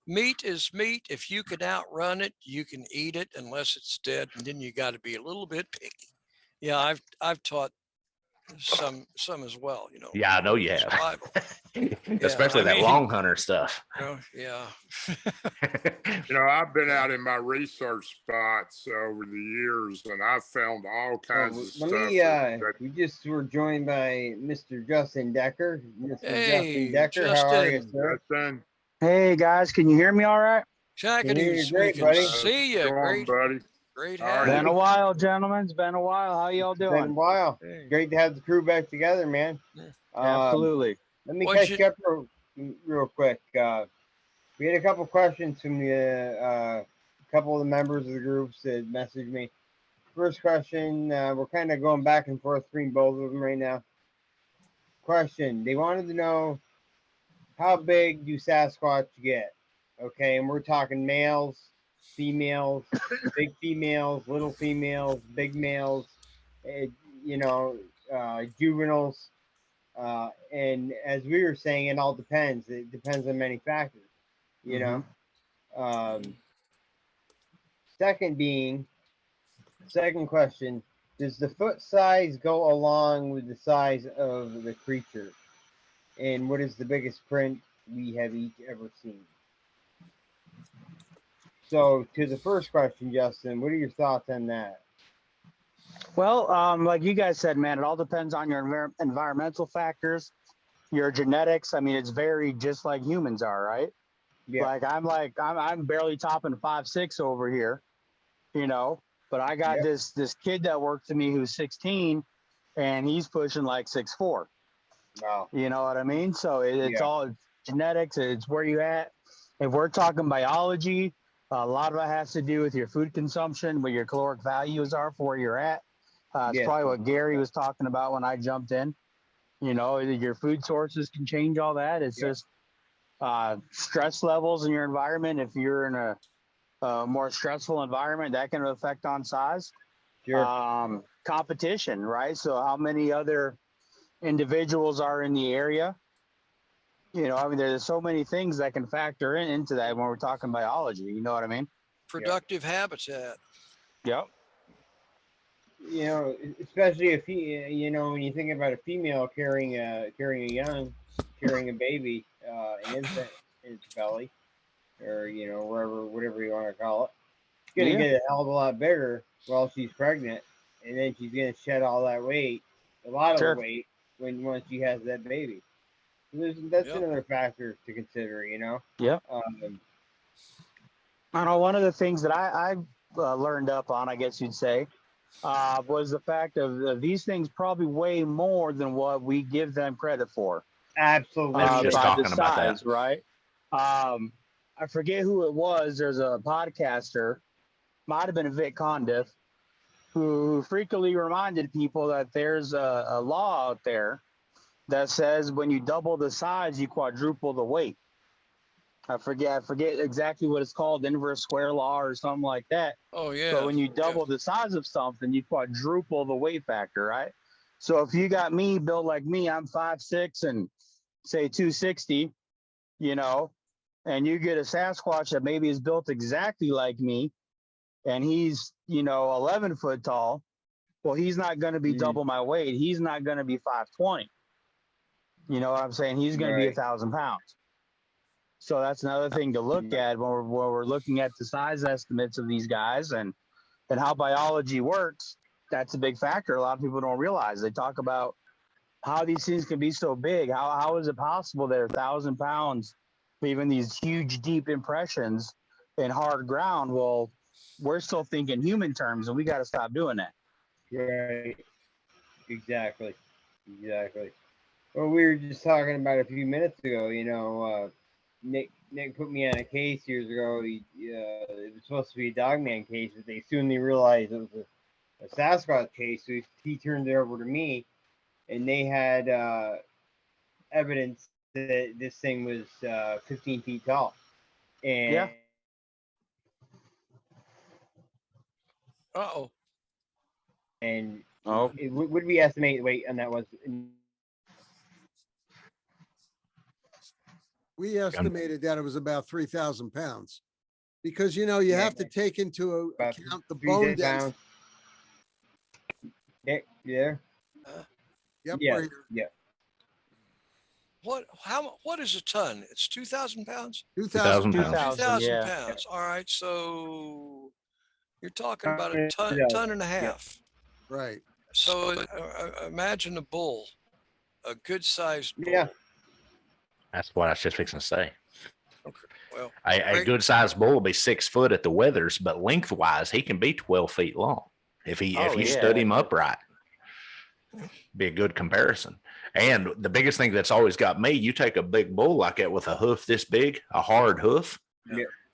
Meat is meat. If you can outrun it, you can eat it unless it's dead, and then you got to be a little bit picky. Yeah, I've taught some as well, Yeah, I know you have. Especially that long hunter stuff. Yeah. I've been out in my research spots over the years, and I've found all kinds of stuff. We just were joined by Mr. Justin Decker. Hey, Justin Decker, how are you, sir? Justin. Hey guys, can you hear me all right? Jackadoos, great, we buddy. can see you. Great, buddy. Great. Been a while, gentlemen. It's been a while. How y'all doing? Been a while. Great to have the crew back together, man. Absolutely. Let me catch you up real quick. We had a couple questions from a couple of the members of the groups that messaged me. First question, we're kind of going back and forth between both of them right now. Question, they wanted to know, how big do Sasquatch get? Okay, and we're talking males, females, big females, little females, big males, juveniles. And as we were saying, it all depends. It depends on many factors, Second question, does the foot size go along with the size of the creature? And what is the biggest print we have each ever seen? So to the first question, Justin, what are your thoughts on that? Well, like you guys said, man, it all depends on your environmental factors, your genetics. I mean, it's varied just like humans are, right? Yeah. I'm barely topping 5'6" over here, you know, but I got Yep. this kid that works for me who's 16 and he's pushing like 6'4". Wow. You know what I mean? So it's Yeah. all genetics. It's where you at. If we're talking biology, a lot of it has to do with your food consumption, what your caloric values are for where you're at. It's Yes. probably what Gary was talking about when I jumped in. You know, your food sources can change all that. It's Yeah. just stress levels in your environment. If you're in a more stressful environment, that can affect on size. Sure. Competition, right? So how many other individuals are in the area? You know, I mean, there's so many things that can factor into that when we're talking biology. You know what I mean? Productive habitat. Yep. You know, especially if you know, when you think about a female carrying a baby, an infant in its belly, or you know, whatever you want to call it, it's gonna get a hell of a lot bigger while she's pregnant, and then she's gonna shed all that weight, a lot of weight, once she has that baby. So that's another factor to consider, you know. Yeah. I know one of the things that I learned up on, I guess you'd say, was the fact of these things probably weigh more than what we give them credit for. Absolutely. I was just by talking the about size, that. right? I forget who it was. There's a podcaster, might have been Vic Condiff, who frequently reminded people that there's a law out there that says when you double the size, you quadruple the weight. I forget exactly what it's called, inverse square law or something like that. Oh yeah. But when you double the size of something, you quadruple the weight factor, right? So if you got me built like me, I'm 5'6" and say 260, you know, and you get a Sasquatch that maybe is built exactly like me, and he's, you know, 11 foot tall. Well, he's not going to be double my weight. He's not going to be 520. You know what I'm saying? He's going to be 1,000 pounds. So that's another thing to look at when we're looking at the size estimates of these guys and how biology works. That's a big factor. A lot of people don't realize. They talk about how these things can be so big. How is it possible they're 1,000 pounds, leaving these huge, deep impressions in hard ground? Well, we're still thinking human terms, and we got to stop doing that. Right. Exactly. Well, we were just talking about a few minutes ago. You know, Nick put me on a case years ago. It was supposed to be a Dogman case, but they soon realized it was a Sasquatch case. So he turned it over to me, and they had evidence that this thing was 15 feet tall. And And would we estimate the weight on that was? We estimated that it was about 3,000 pounds, because you know you have to take into account the bone density. Yeah. Yep. Yeah. Yeah. What is a ton? It's 2,000 pounds. 2,000 pounds. 2,000 pounds. All right, so you're talking about a ton and a half. Right. So imagine a bull, a good sized bull. Yeah. That's what I was just fixing to say. Okay. Well, a good sized bull will be 6 foot at the withers, but lengthwise he can be 12 feet long if you stood him upright. Be a good comparison. And the biggest thing that's always got me, you take a big bull like that with a hoof this big, a hard hoof,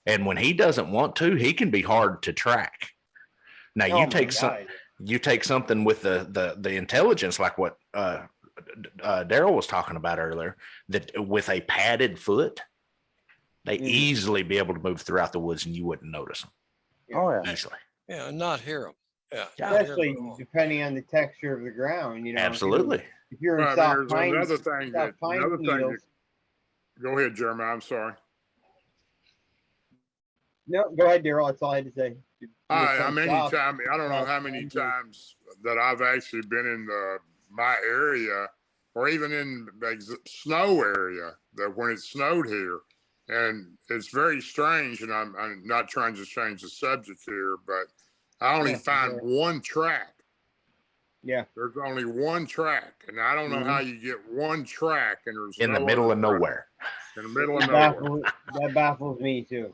and when he doesn't want to, he can be hard to track. Now you take something with the intelligence like what Daryl was talking about earlier, that with a padded foot, they easily be able to move throughout the woods and you wouldn't notice them. Oh yeah, easily. Yeah, and not hear them. Yeah, especially depending on the texture of the ground. You know, absolutely. If you're in soft pine, another thing. Go ahead, Jeremiah. I'm sorry. No, go ahead, Daryl. That's all I had to say. I don't know how many times that I've actually been in my area, or even in the snow area, that when it snowed here, and it's very strange. And I'm not trying to change the subject here, but I only find one track. Yeah, there's only one track, and I don't know how you get one track, and there's in the middle of nowhere. in the middle of nowhere. That baffles me too.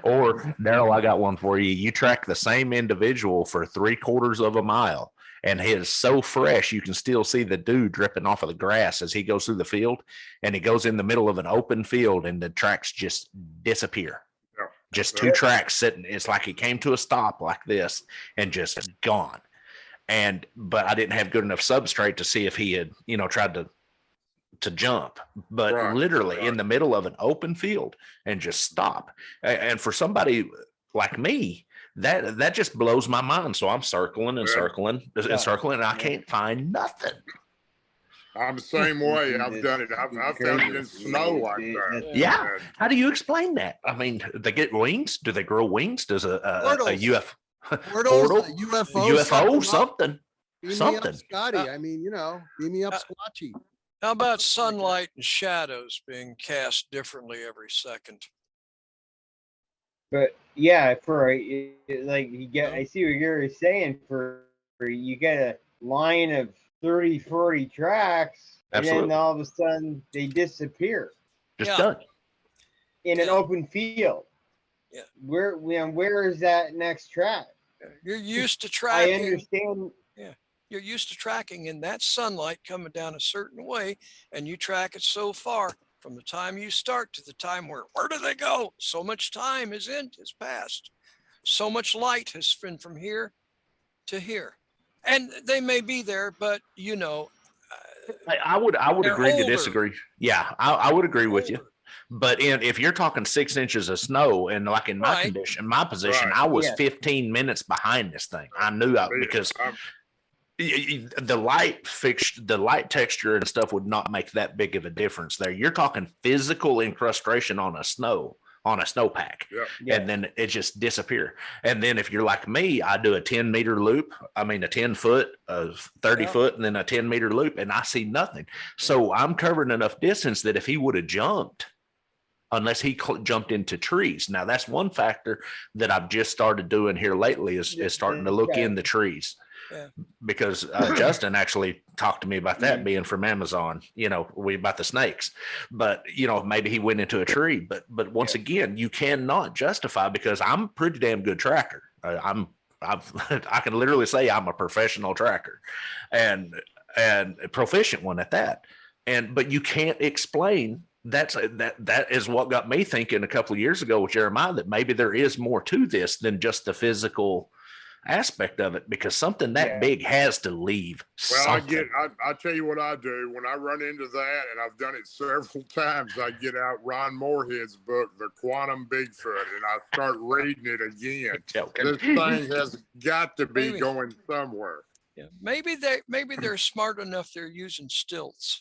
Or Daryl, I got one for you. You track the same individual for 3/4 of a mile, and he is so fresh you can still see the dew dripping off of the grass as he goes through the field, and he goes in the middle of an open field, and the tracks just disappear. Yeah. Just two tracks sitting. It's like he came to a stop like this and just gone. But I didn't have good enough substrate to see if he had, tried to jump, but literally in the middle of an open field and just stop. And for somebody like me, that just blows my mind. So I'm circling and circling and circling, and I can't find nothing. I'm the same way. I've done it. I've found it in snow like that. Yeah. How do you explain that? I mean, they get wings. Do they grow wings? Does a UFO? UFO, something. Beam me up, Scotty. I mean, beam me up, Squatchy. How about sunlight and shadows being cast differently every second? But yeah, I see what you're saying. For you get a line of 30, 40 tracks, Absolutely. and then all of a sudden they disappear. Just done. In an open field. Yeah. Where is that next track? You're used to tracking. I understand. Yeah. You're used to tracking in that sunlight coming down a certain way, and you track it so far from the time you start to the time where do they go? So much time has passed. So much light has been from here to here. And they may be there, but I would agree older. to disagree. Yeah, I would agree with you. But if you're talking 6 inches of snow, and like in my condition, my position, I was 15 minutes behind this thing. I knew because the light texture and stuff would not make that big of a difference there. You're talking physical incrustation on a snowpack, and then it just disappear. And then if you're like me, I do a 10-meter loop. I mean, a 10 foot, a 30 foot, and then a 10-meter loop, and I see nothing. So I'm covering enough distance that if he would have jumped, unless he jumped into trees. Now that's one factor that I've just started doing here lately is starting to look in the trees. Yeah. Because Justin actually talked to me about that, being from Amazon, about the snakes, but maybe he went into a tree, but once again, you cannot justify, because I'm a pretty damn good tracker. I can literally say I'm a professional tracker and a proficient one at that. But you can't explain that is what got me thinking a couple of years ago with Jeremiah, that maybe there is more to this than just the physical aspect of it, because something that big has to leave. Well, I tell you what I do when I run into that, and I've done it several times. I get out Ron Moorhead's book, The Quantum Bigfoot, and I start reading it again. This thing has got to be going somewhere. Yeah, maybe they're smart enough. They're using stilts.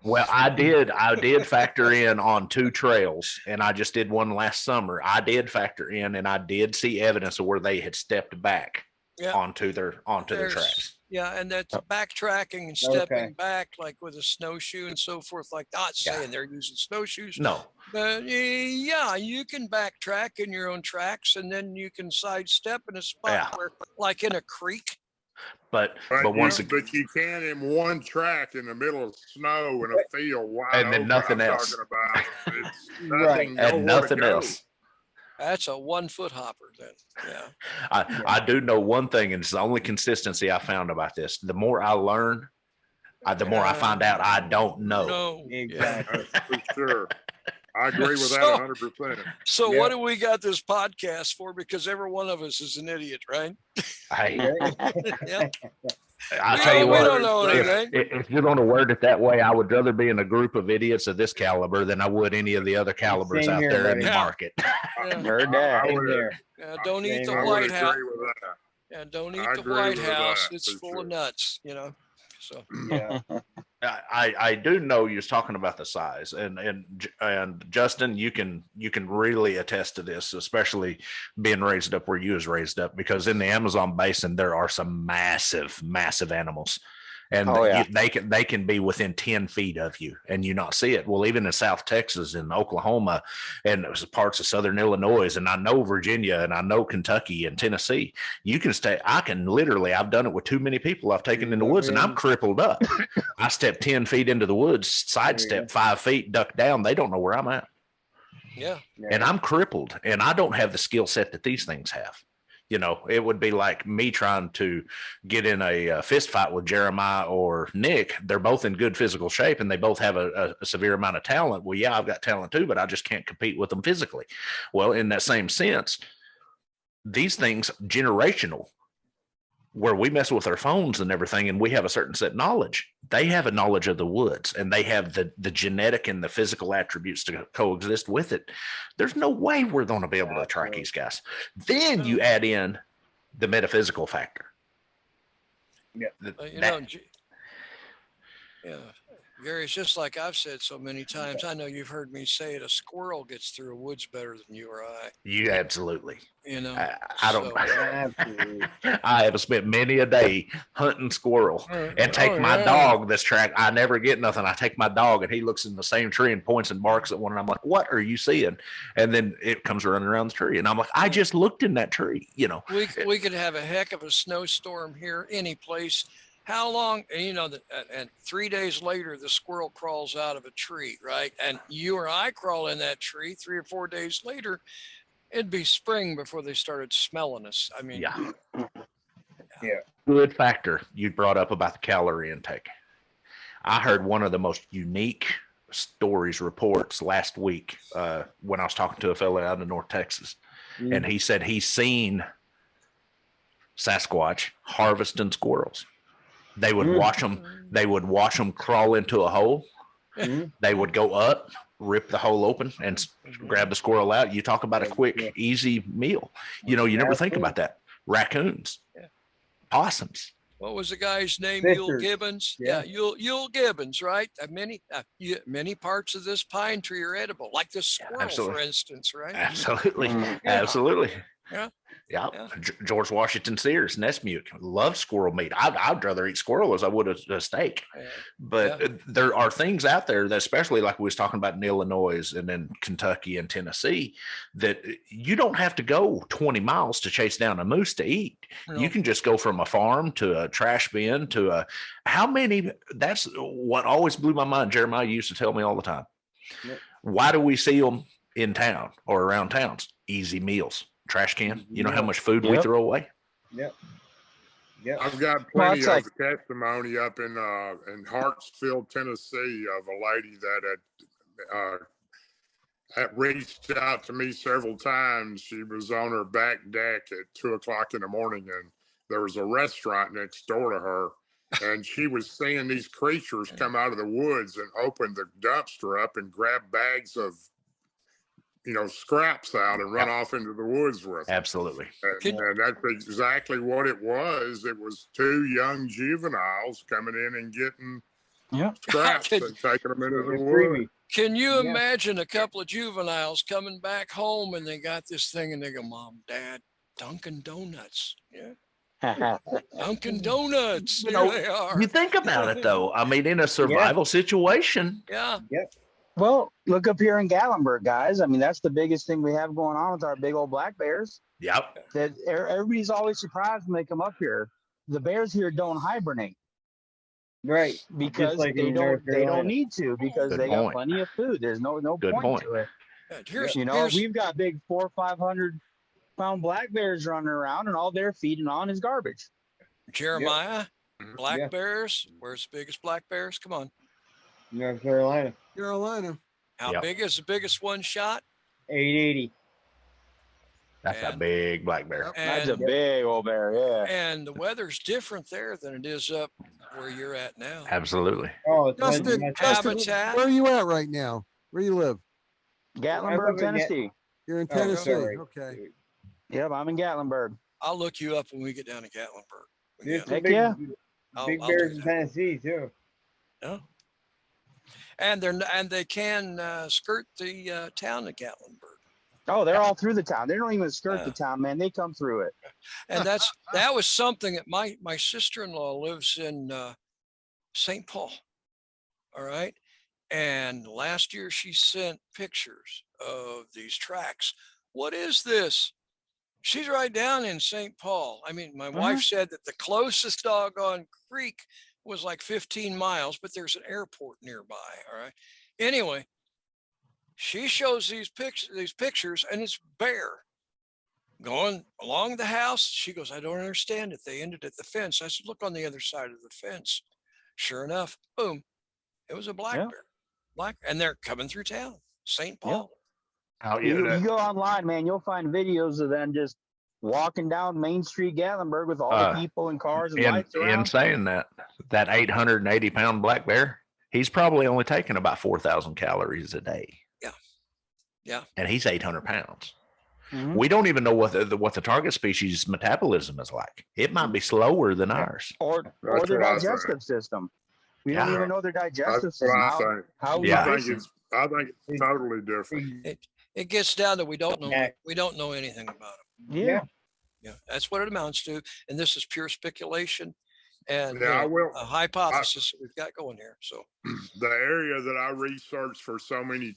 Well, I did factor in on 2 trails, and I just did one last summer. I did factor in, and I did see evidence of where they had stepped back onto their tracks. Yeah, and that's backtracking and stepping back, like with a snowshoe and so forth. Like, not saying they're using snowshoes. No. But you can backtrack in your own tracks, and then you can sidestep in a spot where, like in a creek. But you can in one track in the middle of snow in a field wide and then open, nothing else. And nothing else. That's a 1 foot hopper then. Yeah. I do know one thing, and it's the only consistency I found about this. The more I learn, the more I find out I don't know. No. Exactly. For sure. I agree with that 100%. So what do we got this podcast for? Because every one of us is an idiot, right? I'll tell you what, we don't know anything. If you're going to word it that way, I would rather be in a group of idiots of this caliber than I would any of the other calibers out there in the market. Heard that. Don't eat the White House. Don't eat the White House. It's full of nuts, So I do know you're talking about the size, and Justin, you can really attest to this, especially being raised up where you was raised up, because in the Amazon basin there are some massive animals, and Oh, yeah. they can be within 10 feet of you and you not see it. Well, even in South Texas and Oklahoma and parts of Southern Illinois, and I know Virginia and I know Kentucky and Tennessee, you can stay. I can literally, I've done it with too many people I've taken in the woods and I'm crippled up. I step 10 feet into the woods, sidestep 5 feet, duck down. They don't know where I'm at. Yeah. And I'm crippled and I don't have the skill set that these things have. You know, it would be like me trying to get in a fist fight with Jeremiah or Nick. They're both in good physical shape and they both have a severe amount of talent. Well, yeah, I've got talent too, but I just can't compete with them physically. Well, in that same sense, these things generational, where we mess with our phones and everything and we have a certain set knowledge, they have a knowledge of the woods and they have the genetic and the physical attributes to coexist with it. There's no way we're going to be able to track these guys. Then you add in the metaphysical factor. Yeah. Yeah, Gary, it's just like I've said so many times. I know you've heard me say it. A squirrel gets through a woods better than you or I. You absolutely. You know, I don't. so- Absolutely. I have spent many a day hunting squirrel and take my dog this track. I never get nothing. I take my dog and he looks in the same tree and points and barks at one. And I'm like, what are you seeing? And then it comes running around the tree. And I'm like, I just looked in that tree, you know. we could have a heck of a snowstorm here, any place. How long? And you know that, and 3 days later, the squirrel crawls out of a tree, right? And you or I crawl in that tree 3 or 4 days later. It'd be spring before they started smelling us. I mean, Yeah. Yeah. Good factor you brought up about the calorie intake. I heard one of the most unique stories, reports last week when I was talking to a fellow out in North Texas. And he said he's seen Sasquatch harvesting squirrels. They would watch them. They would watch them crawl into a hole. They would go up, rip the hole open, and grab the squirrel out. You talk about a quick, easy meal. You know, you never think about that. Raccoons, possums. what was the guy's name? Sisters. Yule Gibbons. Yeah, Yule Gibbons, right? Many parts of this pine tree are edible, like this squirrel, Absolutely. for instance, right? Absolutely. Yeah. Absolutely. Yeah. Yeah. Yeah. George Washington Sears, Nesmute, loves squirrel meat. I'd rather eat squirrel as I would a steak. Yeah. But there are things out there that, especially like we was talking about in Illinois and then Kentucky and Tennessee, that you don't have to go 20 miles to chase down a moose to eat. No. You can just go from a farm to a trash bin to a, how many, that's what always blew my mind. Jeremiah used to tell me all the time. Yep. Why do we see them in town or around towns? Easy meals. Trash can. You know how much food we throw away? Yep. Yep. I've got plenty of testimony up in Hartsfield, Tennessee, of a lady that had reached out to me several times. She was on her back deck at 2 o'clock in the morning, and there was a restaurant next door to her, and she was seeing these creatures come out of the woods and open the dumpster up and grab bags of scraps out and run off into the woods with them. Absolutely. And that's exactly what it was. It was 2 young juveniles coming in and getting scraps and taking them into the woods. Can you imagine a couple of juveniles coming back home and they got this thing and they go, Mom, Dad, Dunkin' Donuts. Yeah. Dunkin' Donuts. There they are. You think about it though. I mean, in a survival situation. Yeah. Yep. Well, look up here in Gatlinburg, guys. I mean, that's the biggest thing we have going on with our big old black bears. Yep. That everybody's always surprised when they come up here. The bears here don't hibernate. Right. Because like they in North don't Carolina. need to, because Good they point. got plenty of food. There's no Good point point. to it. Here's, We've got big 400 or 500 pound black bears running around, and all they're feeding on is garbage. Jeremiah, black Yeah. bears. Where's the biggest black bears? Come on. North Carolina. Carolina. How big is the biggest one shot? 880. That's a And- big black bear. That's a And, big old bear, yeah. and the weather's different there than it is up where you're at now. Absolutely. Oh, it's Justin, Habitat. where are you at right now? Where you live? Gatlinburg, Tennessee. You're in Oh, Tennessee. sorry. Okay. Yep, I'm in Gatlinburg. I'll look you up when we get down to Gatlinburg. There's some Heck big, yeah. big I'll bears do in that. Tennessee too. Yeah. And they can skirt the town of Gatlinburg. Oh, they're all through the town. They don't even skirt Yeah. the town, man. They come through it. And that was something that my sister-in-law lives in St. Paul. All right. And last year she sent pictures of these tracks. What is this? She's right down in St. Paul. I mean, my wife said that the closest doggone creek was like 15 miles, but there's an airport nearby. All right. Anyway, she shows these pictures, and it's bear going along the house. She goes, I don't understand it. They ended at the fence. I said, look on the other side of the fence. Sure enough, boom, it was a black bear. And they're coming through town, St. Paul. You go online, man, you'll find videos of them just walking down Main Street, Gatlinburg, with all the people and cars and lights around. In saying that 880-pound black bear, he's probably only taking about 4,000 calories a day. Yeah. And he's 800 pounds. We don't even know what the target species metabolism is like. It might be slower than ours. Or their digestive system. We don't even know their digestive system. I think it's totally different. It gets down to we don't know anything about them. Yeah, that's what it amounts to. And this is pure speculation and a hypothesis that we've got going here. So the area that I researched for so many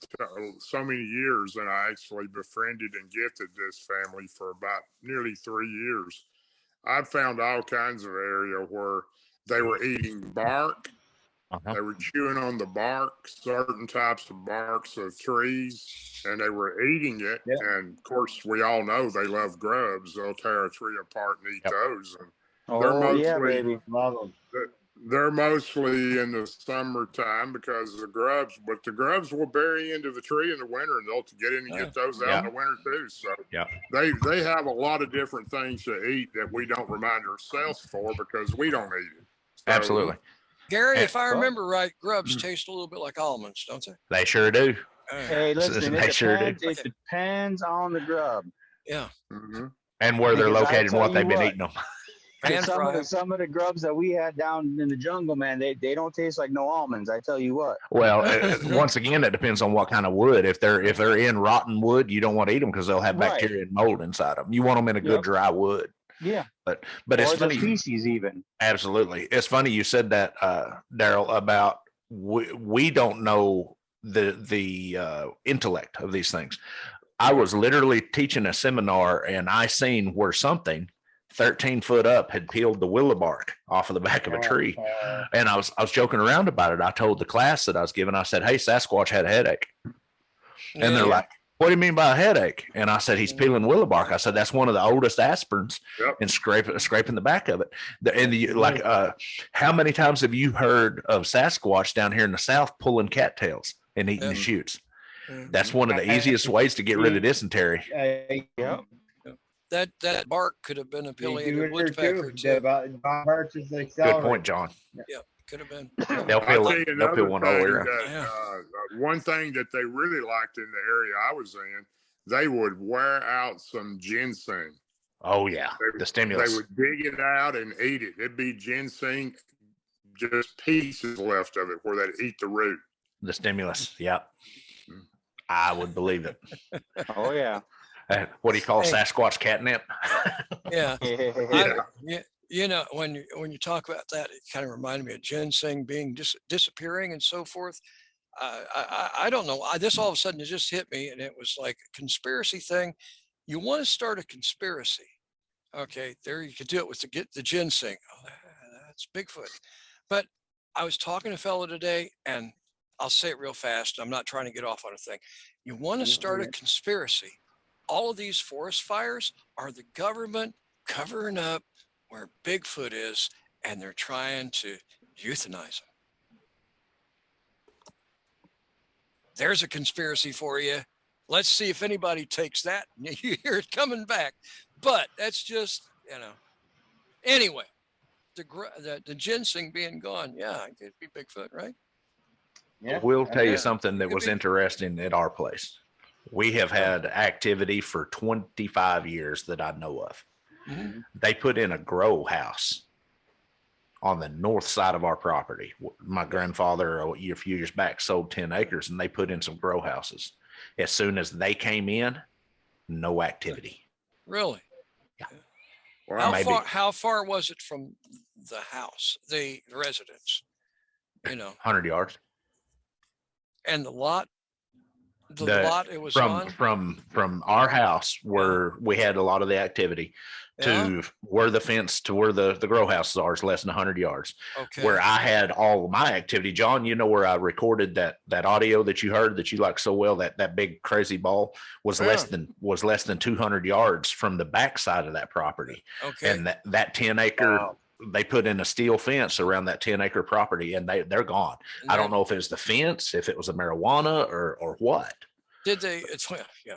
years, and I actually befriended and gifted this family for about nearly 3 years, I found all kinds of area where they were eating bark. They were chewing on the bark, certain types of barks of trees, and they were eating it. And of course, we all know they love grubs. They'll tear a tree apart and eat those. And they're mostly in the summertime because the grubs will bury into the tree in the winter, and they'll get in and get those out in the winter too. So they have a lot of different things to eat that we don't remind ourselves for because we don't eat it. So, absolutely. Gary, if I remember right, grubs taste a little bit like almonds, don't they? They sure do. Hey, listen, it depends on the grub. Yeah. And where they're located and what they've been eating them. Some of the grubs that we had down in the jungle, man, they don't taste like no almonds. I tell you what. Well, once again, it depends on what kind of wood. If they're in rotten wood, you don't want to eat them because they'll have bacteria and mold inside them. You want them in a good dry wood. Yeah. But it's funny. Species even. Absolutely. It's funny you said that, Daryl, about we don't know the intellect of these things. I was literally teaching a seminar and I seen where something 13 foot up had peeled the willow bark off of the back of a tree. And I was joking around about it. I told the class that I was giving, I said, hey, Sasquatch had a headache. And they're like, what do you mean by a headache? And I said, he's peeling willow bark. I said, that's one of the oldest aspirins and scraping the back of it. How many times have you heard of Sasquatch down here in the South pulling cattails and eating the shoots? That's one of the easiest ways to get rid of dysentery. That bark could have been a pileated woodpecker too. Good point, John. Yeah, could have been. They'll peel one all the way around. One thing that they really liked in the area I was in, they would wear out some ginseng. Oh yeah, the stimulus. They would dig it out and eat it. It'd be ginseng, just pieces left of it where they'd eat the root. The stimulus. Yeah, I would believe it. Oh yeah. What do you call Sasquatch catnip? Yeah. You know, when you talk about that, it kind of reminded me of ginseng being disappearing and so forth. I don't know. This all of a sudden it just hit me, and it was like a conspiracy thing. You want to start a conspiracy? Okay, there you could do it with the ginseng. Oh, that's Bigfoot. But I was talking to a fellow today, and I'll say it real fast. I'm not trying to get off on a thing. You want to start a conspiracy? All of these forest fires are the government covering up where Bigfoot is, and they're trying to euthanize him. There's a conspiracy for you. Let's see if anybody takes that. You hear it coming back, but that's just, Anyway, the ginseng being gone, it'd be Bigfoot, right? Yeah. We'll tell you something that was interesting at our place. We have had activity for 25 years that I know of. Mm-hmm. They put in a grow house on the north side of our property. My grandfather, a few years back, sold 10 acres and they put in some grow houses. As soon as they came in, no activity. Really? Yeah. Well, how far was it from the house, the residence? you know, 100 yards. and the lot it was from on. from our house where we had a lot of the activity to where the fence to where the grow houses are is less than 100 yards. Okay. Where I had all of my activity, John, you know where I recorded that audio that you heard that you like so well, that big crazy ball was less than 200 yards from the backside of that property. Okay. And that 10-acre. Wow. They put in a steel fence around that 10-acre property, and they're gone. I don't know if it was the fence, if it was a marijuana or what. Did they? Yeah.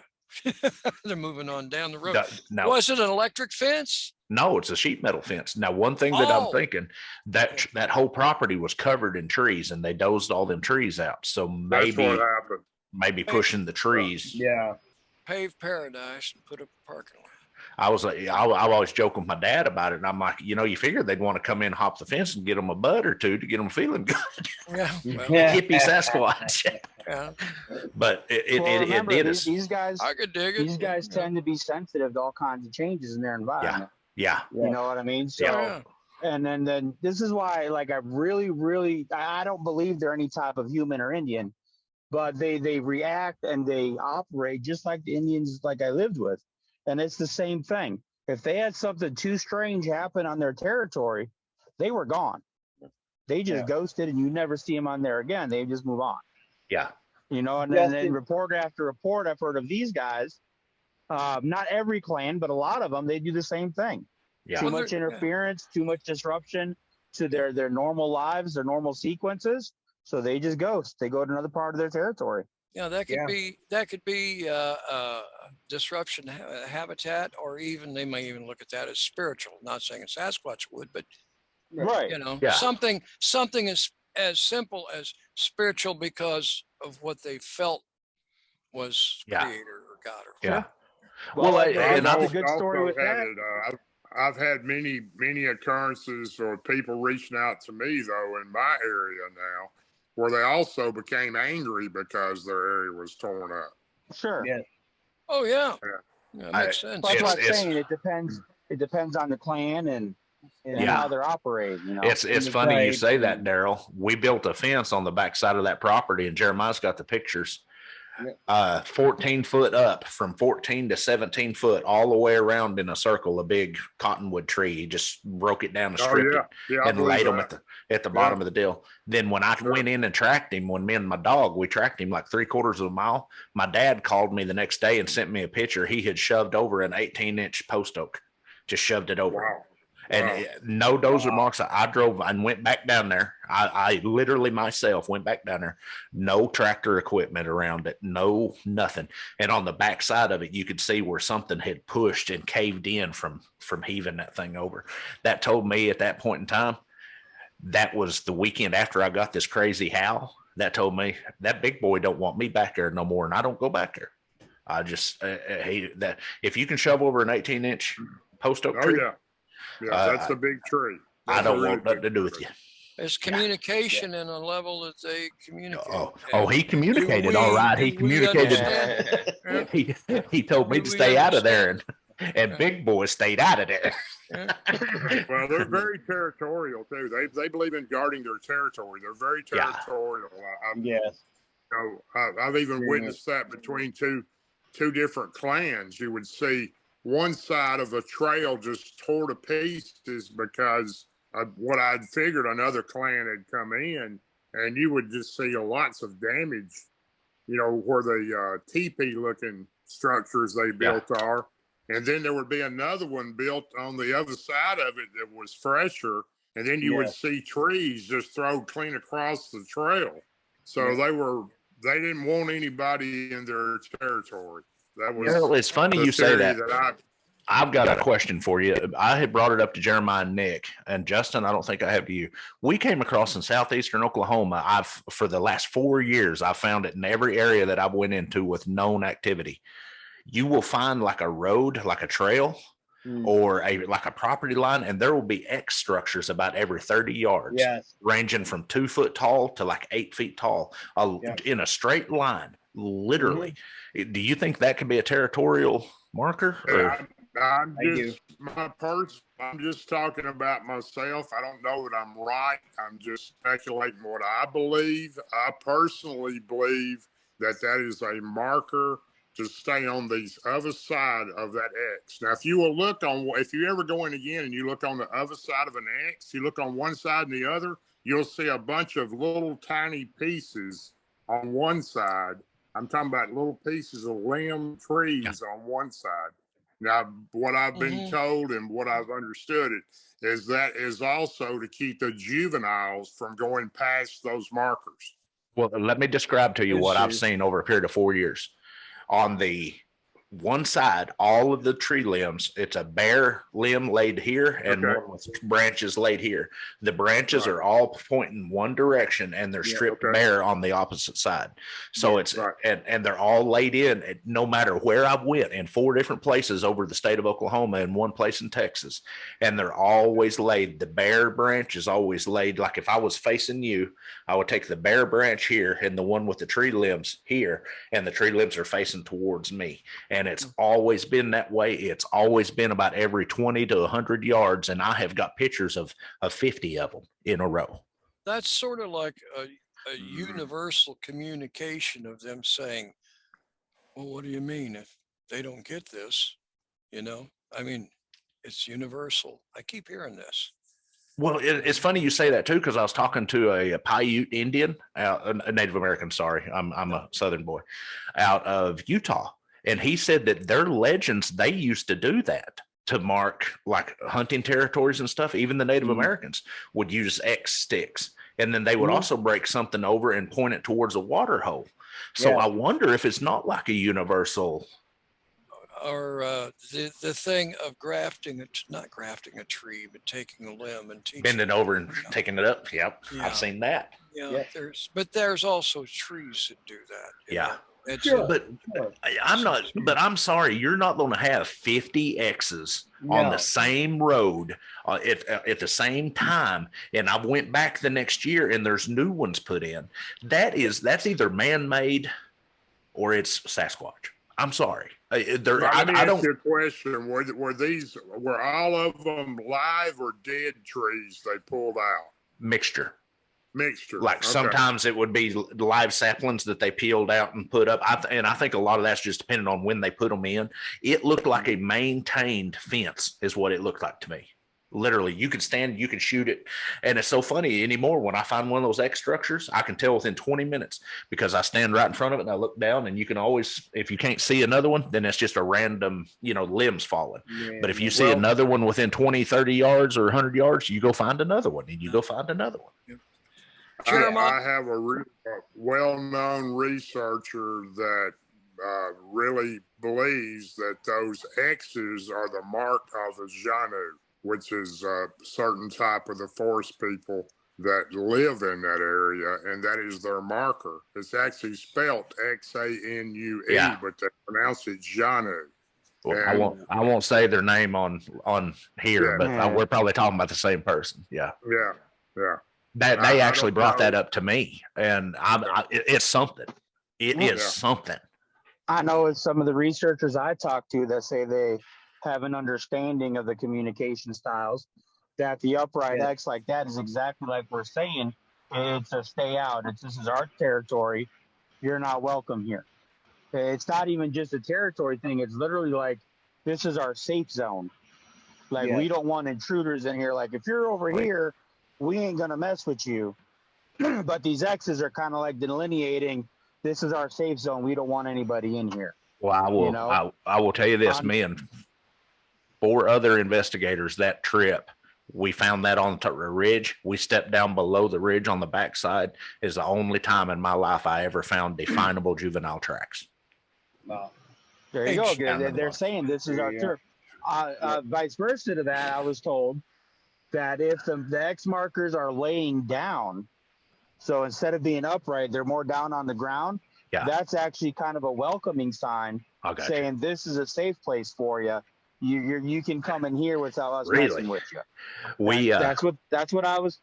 They're moving on down the road. No. Was it an electric fence? No, it's a sheet metal fence. Now, one thing that I'm thinking, that whole property was covered in trees, and they dozed all them trees out. So maybe pushing the trees. Yeah. Pave paradise and put up a parking lot. I was like, I always joke with my dad about it. And I'm like, you figured they'd want to come in, hop the fence and get them a bud or two to get them feeling good. Yeah. Well, hippie Sasquatch. Yeah. But it did us. These guys, I could dig it. These guys tend to be sensitive to all kinds of changes in their environment. Yeah. You know what I mean? So, and then this is why, like, I really, I don't believe they're any type of human or Indian, but they react and they operate just like the Indians, like I lived with. And it's the same thing. If they had something too strange happen on their territory, they were gone. They just ghosted, and you never see them on there again. They just move on. Yeah. You know, and then report after report, I've heard of these guys. Not every clan, but a lot of them, they do the same thing. Yeah. Too much interference, too much disruption to their normal lives, their normal sequences. So they just ghost. They go to another part of their territory. Yeah, that could be disruption habitat, or even they may even look at that as spiritual. Not saying a Sasquatch would, but you know, something as simple as spiritual because of what they felt was creator or God or whatever. Well, and I have a good story with that. I've had many occurrences or people reaching out to me though in my area now, where they also became angry because their area was torn up. Sure. Yeah. Oh yeah. Yeah, makes sense. That's what I'm saying. It depends. It depends on the clan and how they're operating. You know, it's funny you say that, Daryl. We built a fence on the backside of that property, and Jeremiah's got the pictures. 14 foot up, from 14 to 17 foot, all the way around in a circle, a big cottonwood tree. He just broke it down and stripped it and laid them at the bottom of the deal. Then when I went in and tracked him, when me and my dog, we tracked him like 3/4 of a mile, my dad called me the next day and sent me a picture. He had shoved over an 18-inch post oak, just shoved it over. Wow. And no dozer marks. I drove and went back down there. I literally myself went back down there. No tractor equipment around it. No, nothing. And on the back side of it, you could see where something had pushed and caved in from heaving that thing over. That told me at that point in time, that was the weekend after I got this crazy howl. That told me that big boy don't want me back there no more, and I don't go back there. I just hate that. If you can shove over an 18-inch post oak tree. Yeah, that's a big tree. I don't want nothing to do with you. There's communication in a level that they communicate. He communicated all right. He communicated. He told me to stay out of there, and Big Boy stayed out of there. Well, they're very territorial too. They believe in guarding their territory. They're very territorial. I've even witnessed that between two different clans. You would see one side of a trail just tore to pieces because what I'd figured another clan had come in, and you would just see lots of damage, you know, where the teepee looking structures they built are. And then there would be another one built on the other side of it that was fresher. And then you would see trees just thrown clean across the trail. So they didn't want anybody in their territory. That was it's funny you say that. I've got a question for you. I had brought it up to Jeremiah and Nick, and Justin, I don't think I have to you. We came across in southeastern Oklahoma. For the last 4 years, I found it in every area that I've went into with known activity. You will find like a road, like a trail, or like a property line, and there will be X structures about every 30 yards, ranging from 2 foot tall to like 8 feet tall, in a straight line, literally. Do you think that could be a territorial marker? I'm just talking about myself. I don't know that I'm right. I'm just speculating what I believe. I personally believe that is a marker to stay on the other side of that X. Now, if you ever go in again and you look on the other side of an X, you look on one side and the other, you'll see a bunch of little tiny pieces on one side. I'm talking about little pieces of limb trees on one side. Now, what I've been told and what I've understood is that is also to keep the juveniles from going past those markers. Well, let me describe to you what I've seen over a period of 4 years. On the one side, all of the tree limbs, it's a bare limb laid here and one with branches laid here. The branches are all pointing one direction and they're stripped bare on the opposite side. So it's and they're all laid in no matter where I went in 4 different places over the state of Oklahoma and one place in Texas. And they're always laid. The bare branch is always laid. Like if I was facing you, I would take the bare branch here and the one with the tree limbs here, and the tree limbs are facing towards me. And it's always been that way. It's always been about every 20 to 100 yards. And I have got pictures of 50 of them in a row. That's sort of like a universal communication of them saying, well, what do you mean if they don't get this? You know, I mean, it's universal. I keep hearing this. Well, it's funny you say that too, because I was talking to a Paiute Indian, a Native American, sorry, I'm a Southern boy, out of Utah. And he said that their legends, they used to do that to mark like hunting territories and stuff. Even the Native Americans would use X sticks. And then they would also break something over and point it towards a water hole. So I wonder if it's not like a universal. Or the thing of not grafting a tree, but taking a limb and bending over and taking it up. Yep. Yeah. I've seen that. Yeah. There's also trees that do that. Yeah. I'm sorry, you're not going to have 50 X's on the same road at the same time. And I went back the next year and there's new ones put in. That's either man-made or it's Sasquatch. I'm sorry. I don't ask you a question. Were all of them live or dead trees they pulled out? Mixture. Like sometimes it would be live saplings that they peeled out and put up. I think a lot of that's just depending on when they put them in. It looked like a maintained fence is what it looked like to me. Literally, you could shoot it. And it's so funny anymore. When I find one of those X structures, I can tell within 20 minutes because I stand right in front of it and I look down, and you can always, if you can't see another one, then it's just a random, limbs falling. Yeah, but if you see another one within 20, 30 yards or 100 yards, you go find another one and you go find another one. Yeah. I have a well-known researcher that really believes that those X's are the mark of a Janu, which is a certain type of the forest people that live in that area, and that is their marker. It's actually spelt Xanue, but they pronounce it Janu. Well, I won't say their name on here, but we're probably talking about the same person. Yeah. That they actually brought that up to me, and it's something. It is something. I know it's some of the researchers I talk to that say they have an understanding of the communication styles, that the upright X like that is exactly like we're saying. It's a stay out. This is our territory. You're not welcome here. It's not even just a territory thing. It's literally like, this is our safe zone. Like we don't want intruders in here. Like if you're over here, we ain't going to mess with you. But these X's are kind of like delineating, this is our safe zone. We don't want anybody in here. Well, I will tell you this, me and 4 other investigators that trip, we found that on the ridge. We stepped down below the ridge on the backside. Is the only time in my life I ever found definable juvenile tracks. Wow. There you go. They're saying this is our turf. Vice versa to that, I was told that if the X markers are laying down, so instead of being upright, they're more down on the ground. Yeah. That's actually kind of a welcoming sign saying this is a safe place for you. You can come in here without us messing with you. That's what I was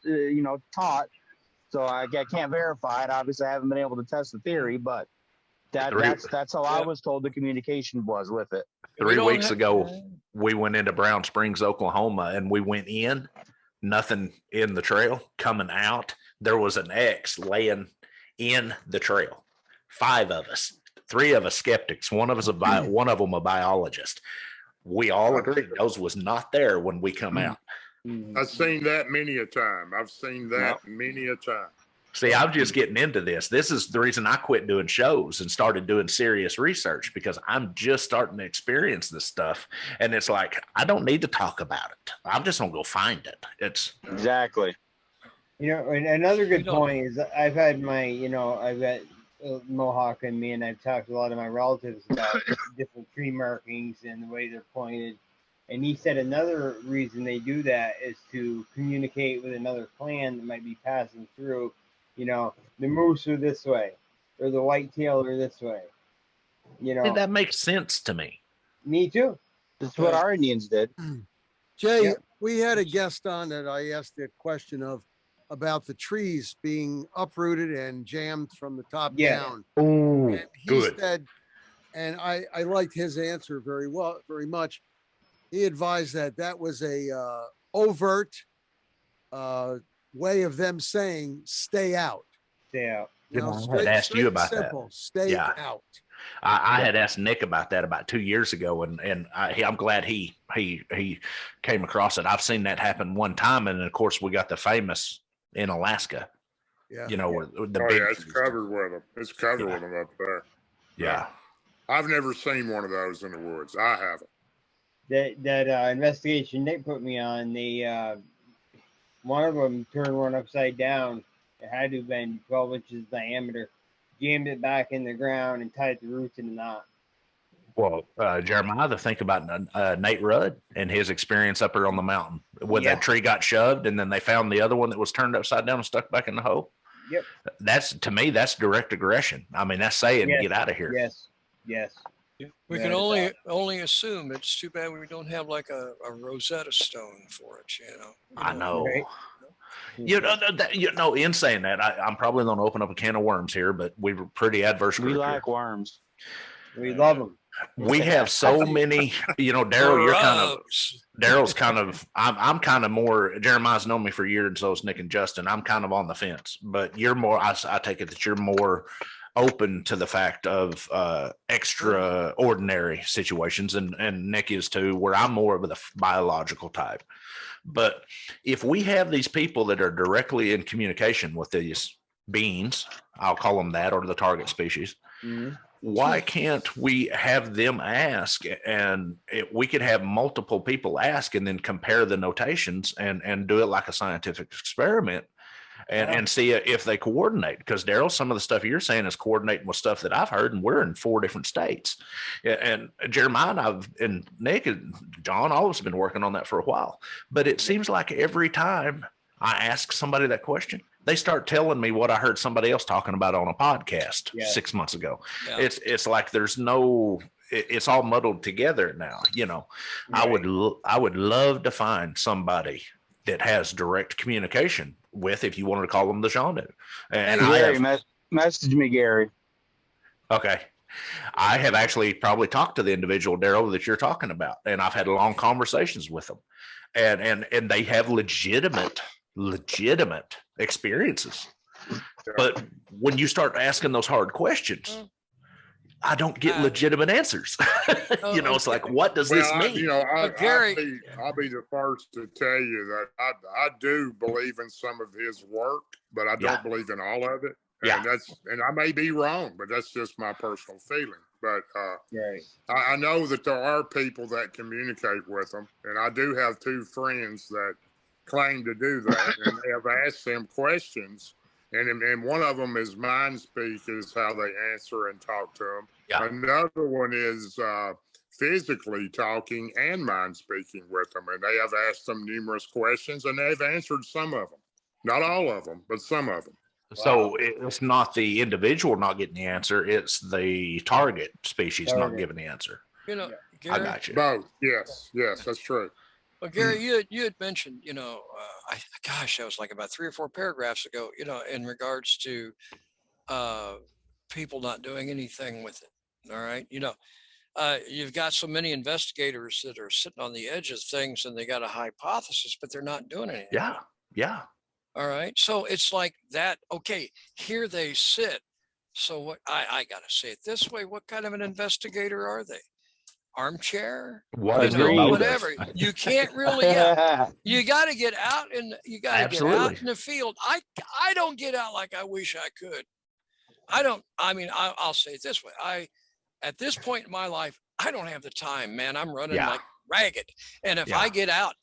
taught. So I can't verify it. Obviously, I haven't been able to test the theory, but that's how I was told the communication was with it. 3 weeks ago, we went into Brown Springs, Oklahoma, and we went in, nothing in the trail. Coming out, there was an X laying in the trail. 5 of us, 3 of us skeptics, one of them a biologist. We all agreed those was not there when we come out. I've seen that many a time. Many a time. See, I'm just getting into this. This is the reason I quit doing shows and started doing serious research, because I'm just starting to experience this stuff. And it's like, I don't need to talk about it. I'm just going to go find it. It's Exactly. You know, and another good point is I've had I've got Mohawk in me, and I've talked to a lot of my relatives about different tree markings and the way they're pointed. And he said another reason they do that is to communicate with another clan that might be passing through. You know, the moose are this way, or the whitetail are this way. You know, that makes sense to me. Me too. That's what our Indians did. Jay, we had a guest on that I asked a question about the trees being uprooted and jammed from the top down. Oh, and he said, and I liked his answer very much. He advised that was a overt way of them saying stay out. Stay out. You know, I had asked you about simple, that. Stay out. I had asked Nick about that about 2 years ago, and I'm glad he came across it. I've seen that happen one time, and of course we got the famous in Alaska. Yeah, you know, where the Oh big. yeah, it's covered with them. It's covered with them up there. Yeah. I've never seen one of those in the woods. I haven't. That investigation they put me on, they one of them turned one upside down. It had to have been 12 inches diameter. Jammed it back in the ground and tied the roots in a knot. Well, Jeremiah, to think about Nate Rudd and his experience up there on the mountain when that tree got shoved, and then they found the other one that was turned upside down and stuck back in the hole. Yep. That's, to me, that's direct aggression. I mean, that's saying, get out of here. Yes. We can only assume. It's too bad we don't have like a Rosetta Stone for it, I know. Right? In saying that, I'm probably going to open up a can of worms here, but we were pretty adverse. We like worms. We love them. We have so many, Daryl's kind of, I'm kind of more, Jeremiah's known me for years, and so is Nick and Justin. I'm kind of on the fence, but you're more, I take it that you're more open to the fact of extraordinary situations, and Nick is too, where I'm more of the biological type. But if we have these people that are directly in communication with these beings, I'll call them that, or the target species, why can't we have them ask, and we could have multiple people ask and then compare the notations and do it like a scientific experiment and see if they coordinate? Because Daryl, some of the stuff you're saying is coordinating with stuff that I've heard, and we're in 4 different states. And Jeremiah and Nick and John, all of us have been working on that for a while. But it seems like every time I ask somebody that question, they start telling me what I heard somebody else talking about on a podcast 6 months ago. Yeah. It's like there's no, it's all muddled together now. Right. I would love to find somebody that has direct communication with, if you wanted to call them the Shondu. And message me, Gary. Okay. I have actually probably talked to the individual, Daryl, that you're talking about, and I've had long conversations with them, and they have legitimate experiences. But when you start asking those hard questions, I don't get legitimate answers. It's like, what does this mean? Gary, I'll be the first to tell you that I do believe in some of his work, but I don't believe in all of it. And I may be wrong, but that's just my personal feeling. But I know that there are people that communicate with them, and I do have 2 friends that claim to do that, and they have asked them questions, and one of them is mind speak, is how they answer and talk to them. Another one is physically talking and mind speaking with them, and they have asked them numerous questions, and they've answered some of them, not all of them, but some of them. So it's not the individual not getting the answer, it's the target species not giving the answer. Gary, I got you. Both. Yes, that's true. Well, Gary, you had mentioned, that was like about 3 or 4 paragraphs ago, in regards to people not doing anything with it. All right. you've got so many investigators that are sitting on the edge of things and they got a hypothesis, but they're not doing anything. Yeah. Yeah. All right. So it's like that. Okay. Here they sit. So what I got to say it this way. What kind of an investigator are they? Armchair? What is Agreed. their motive? Whatever. You can't really, yeah. You got to get out and you got to get out Absolutely. in the field. I don't get out like I wish I could. I'll say it this way. At this point in my life, I don't have the time, man. I'm running Yeah. like ragged. And if Yeah. I get out,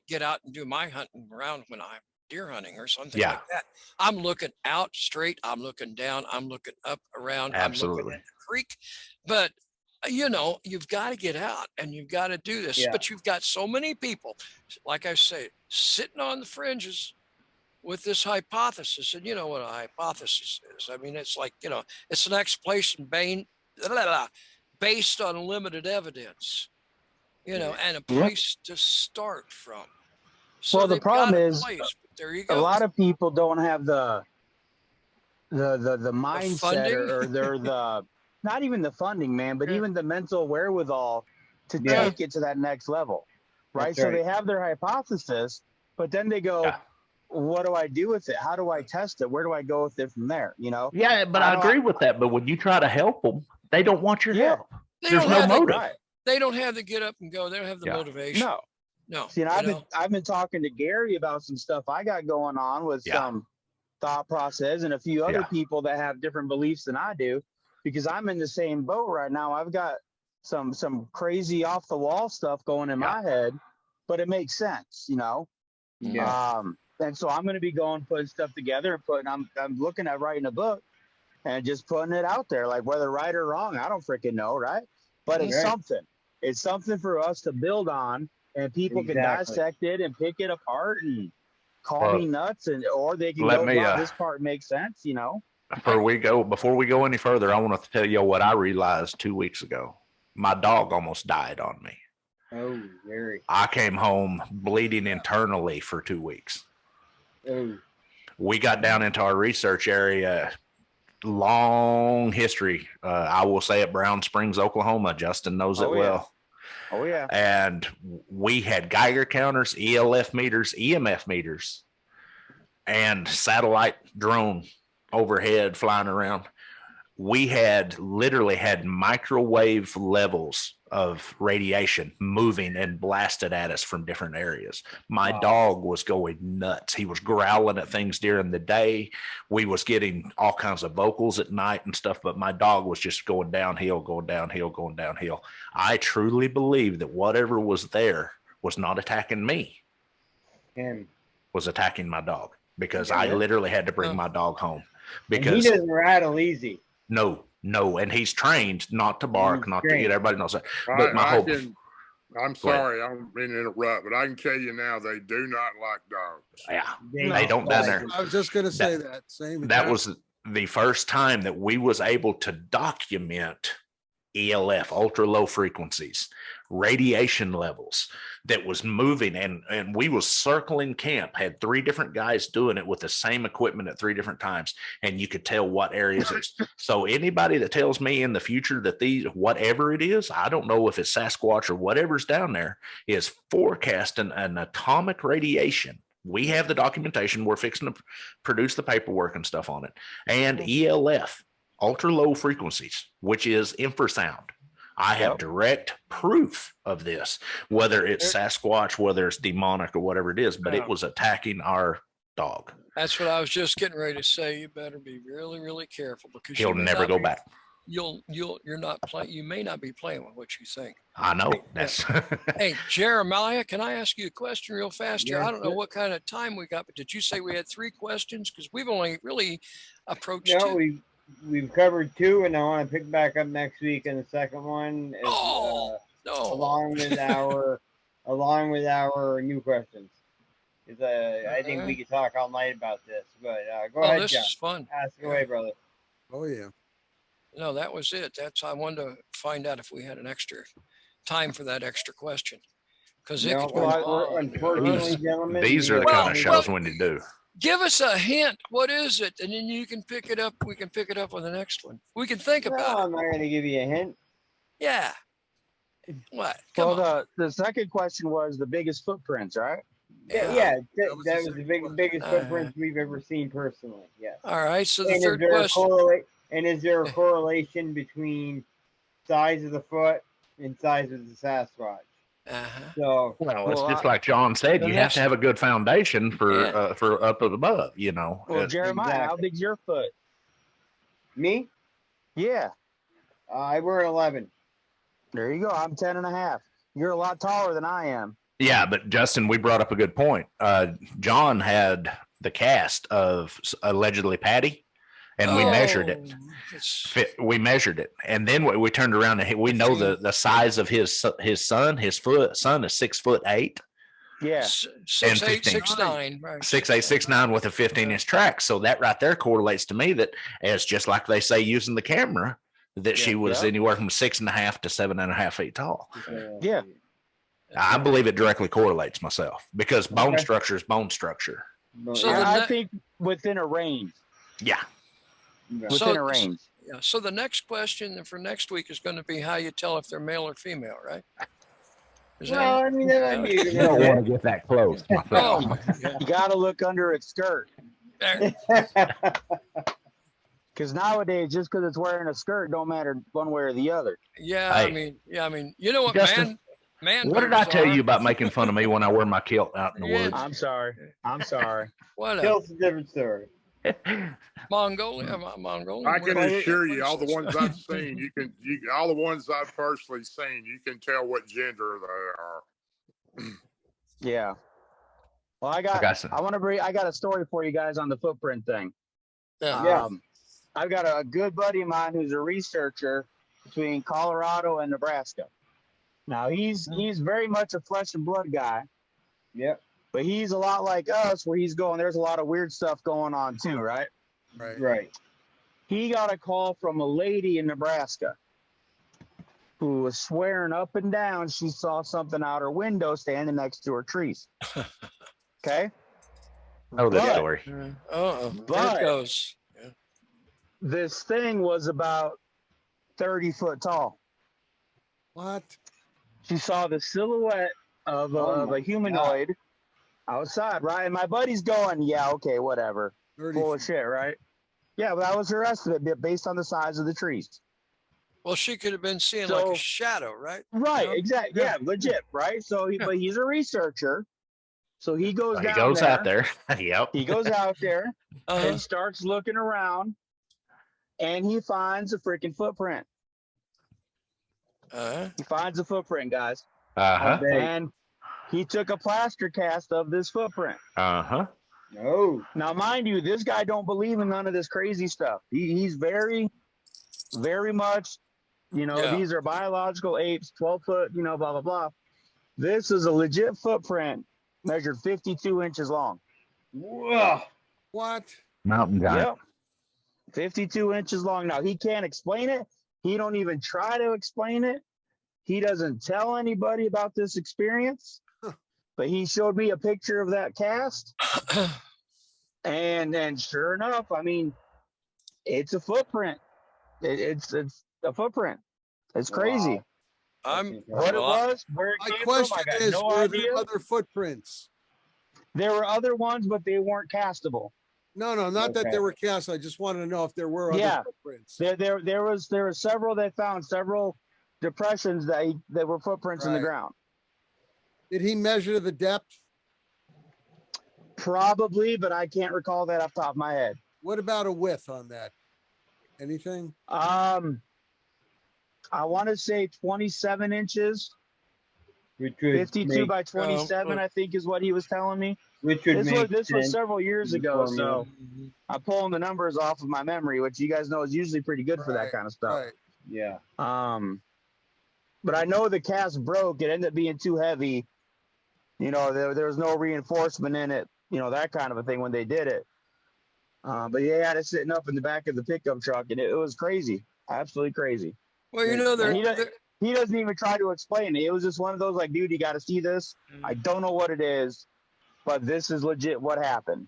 get out and do my hunting around when I'm deer hunting or something Yeah. like that. I'm looking out straight. I'm looking down. I'm looking up around. I'm Absolutely. looking at the creek. But you know, you've got to get out and you've got to do this. Yeah. But you've got so many people, like I say, sitting on the fringes with this hypothesis. And you know what a hypothesis is. I mean, it's like, you know, it's an explanation based on limited evidence, you know, and a place to start from. So Well, the they've problem got a is place, but there you a go. lot of people don't have the mindset funding? or they're the not even the funding, man, but Yeah. even the mental wherewithal to Yeah. take it to that next level, right? That's So right. they have their hypothesis, but then they go, Yeah. what do I do with it? How do I test it? Where do I go with it from there? You know? Yeah, but I agree with that. But when you try to help them, they don't want your Yeah. help. They There's don't no have the- motive. Right. They don't have the get up and go. They don't have the Yeah. motivation. No. No. See, and you know? I've been talking to Gary about some stuff I got going on with Yeah. some thought process and a few other Yeah. people that have different beliefs than I do, because I'm in the same boat right now. I've got some crazy off the wall stuff going in my head, but it makes sense, you know? Yeah. And so I'm going to be going, putting stuff together and I'm looking at writing a book and just putting it out there, like whether right or wrong, I don't freaking know. Right. But it's Right. something. It's something for us to build on, and people can Exactly. dissect it and pick it apart and call me nuts, or they can let go, me, wow, this part makes sense, you know? Before we go any further, I want to tell you what I realized 2 weeks ago. My dog almost died on me. Oh, very. I came home bleeding internally for 2 weeks. Oh, We got down into our research area. Long history. I will say at Brown Springs, Oklahoma. Justin knows it Oh, yeah. well. Oh, yeah. And we had Geiger counters, ELF meters, EMF meters, and satellite drone overhead flying around. We had literally had microwave levels of radiation moving and blasted at us from different areas. My Wow. dog was going nuts. He was growling at things during the day. We was getting all kinds of vocals at night and stuff, but my dog was just going downhill, going downhill, going downhill. I truly believe that whatever was there was not attacking me, him. was attacking my dog, because Yeah. I literally had to bring my dog home And he because doesn't rattle easy. no, and he's trained not to bark, not to trained. get, everybody knows that. But my hope, I'm sorry, I don't mean to interrupt, but I can tell you now, they do not like dogs. yeah, They they don't down there. I was just going to say that. Same. That was the first time that we was able to document ELF, ultra low frequencies, radiation levels that was moving, and we was circling camp, had 3 different guys doing it with the same equipment at 3 different times, and you could tell what areas it's. So anybody that tells me in the future that these, whatever it is, I don't know if it's Sasquatch or whatever's down there, is forecasting an atomic radiation. We have the documentation. We're fixing to produce the paperwork and stuff on it. And ELF, ultra low frequencies, which is infrasound. I have direct proof of this, whether it's Sasquatch, whether it's demonic or whatever it is, but it was attacking our dog. That's what I was just getting ready to say. You better be really, really careful, because He'll never go back. You're not playing. You may not be playing with what you think. I know. That's Hey, Jeremiah, can I ask you a question real fast here? Yeah, I don't know sure. what kind of time we got, but did you say we had 3 questions? Because we've only really approached No, 2. we've covered 2, and I want to pick back up next week. And the second one is, No. along with our new questions. Because I think we could talk all night about this. But go ahead, This John. is fun. Ask away, brother. Oh, yeah. No, that was it. I wanted to find out if we had an extra time for that extra question. Because it No, could go on. unfortunately, gentlemen, these are the kind of shows we need to do. Give us a hint. What is it? And then you can pick it up. We can pick it up on the next one. We can think No, about I'm not going to give you a hint. it. Yeah. What? Come Well, on. the second question was the biggest footprints, right? Yeah, That was the that was the second biggest question. footprints we've ever seen personally. Yes. All right. So the And third question. is there a correlation between size of the foot and size of the Sasquatch? Uh-huh. So Well, it's Well, just like John said, the you have next- to have a good foundation Yeah. for up and above, you know. Well, Jeremiah, how Exactly. big's your foot? me, Yeah, I wear an 11. there you go. I'm 10 and a half. You're a lot taller than I am. Yeah, but Justin, we brought up a good point. John had the cast of allegedly Patty, and we measured it. We measured it, and then we turned around and we know the size of his son. His son is 6'8". Yeah. 6'8", 6'9", right. 6'8", 6'9" with a 15-inch track. So that right there correlates to me that as just like they say using the camera, that she was anywhere from 6.5 to 7.5 feet tall. Yeah. I believe it directly correlates myself because bone structure is bone structure. So I think within a range. Yeah. Within a range. Yeah. So the next question for next week is going to be how you tell if they're male or female, right? Well, I mean, that might be a good You don't want to get that close. Oh, You got to look under its skirt. Because nowadays, just because it's wearing a skirt, don't matter one way or the other. yeah. Hey. I mean, you know what, Justin, man. What did I boobs tell are? you about making fun of me when I wear my kilt out in the Yeah. woods? I'm sorry. I'm sorry. What a Kilt's a different story. Mongolian. I can Where- assure you, what all is the this? ones I've seen, all the ones I've personally seen, you can tell what gender they are. Yeah. Well, I got a story for you guys on the footprint thing. Yeah. I've got a good buddy of mine who's a researcher between Colorado and Nebraska. Now he's very much a flesh and blood guy. Yep. But he's a lot like us where he's going, there's a lot of weird stuff going on too, right? Right. He got a call from a lady in Nebraska who was swearing up and down she saw something out her window standing next to her trees. Okay? Oh, this But- story. Oh, there But- it goes. Yeah. This thing was about 30 foot tall. What? She saw the silhouette of a humanoid outside, right? And my buddy's going, yeah, okay, whatever. 30 Full of shit, right? Yeah, but that was her estimate based on the size of the trees. Well, she could have been seeing like So- a shadow, right? Right, Yeah. exactly. Yeah, legit, right? So, but he's a researcher. So he goes He down goes there. out there. Yep. He goes out there Uh-huh. and starts looking around, and he finds a freaking footprint. He finds a footprint, guys. Uh-huh. And he took a plaster cast of this footprint. Uh-huh. No. Now, mind you, this guy don't believe in none of this crazy stuff. He's very, very much, Yeah. these are biological apes, 12 foot, blah, blah, blah. This is a legit footprint measured 52 inches long. Whoa. What? Mountain giant. Yep. 52 inches long. Now, he can't explain it. He don't even try to explain it. He doesn't tell anybody about this experience. But he showed me a picture of that cast. And sure enough, I mean, it's a footprint. It's a footprint. It's crazy. Wow. What it was, where it My came question from, I got is, no were idea. there other footprints? There were other ones, but they weren't castable. No, not that Okay. there were casts. I just wanted to know if there were other Yeah. footprints. There were several they found, several depressions that were footprints in the Right. ground. Did he measure the depth? Probably, but I can't recall that off the top of my head. What about a width on that? Anything? I want to say 27 inches, Which would 52 make, by 27, I think is what he was telling me. which would make This was sense. several years ago, for me. so I'm pulling the numbers off of my memory, which you guys know is usually pretty good for that Right, kind of stuff. Right. Yeah. But I know the cast broke. It ended up being too heavy. There was no reinforcement in it, that kind of a thing when they did it. But they had it sitting up in the back of the pickup truck, and it was crazy, absolutely crazy. Well, And he doesn't even try to explain it. It was just one of those like, dude, you got to see this. I don't know what it is, but this is legit what happened.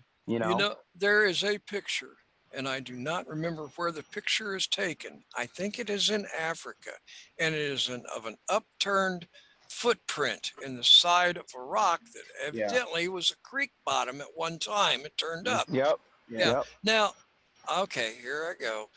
there is a picture and I do not remember where the picture is taken. I think it is in Africa, and it is of an upturned footprint in the side of a rock that evidently was a creek bottom at one time. It turned up. Yep. Yeah. Yep. Now, okay, here I go.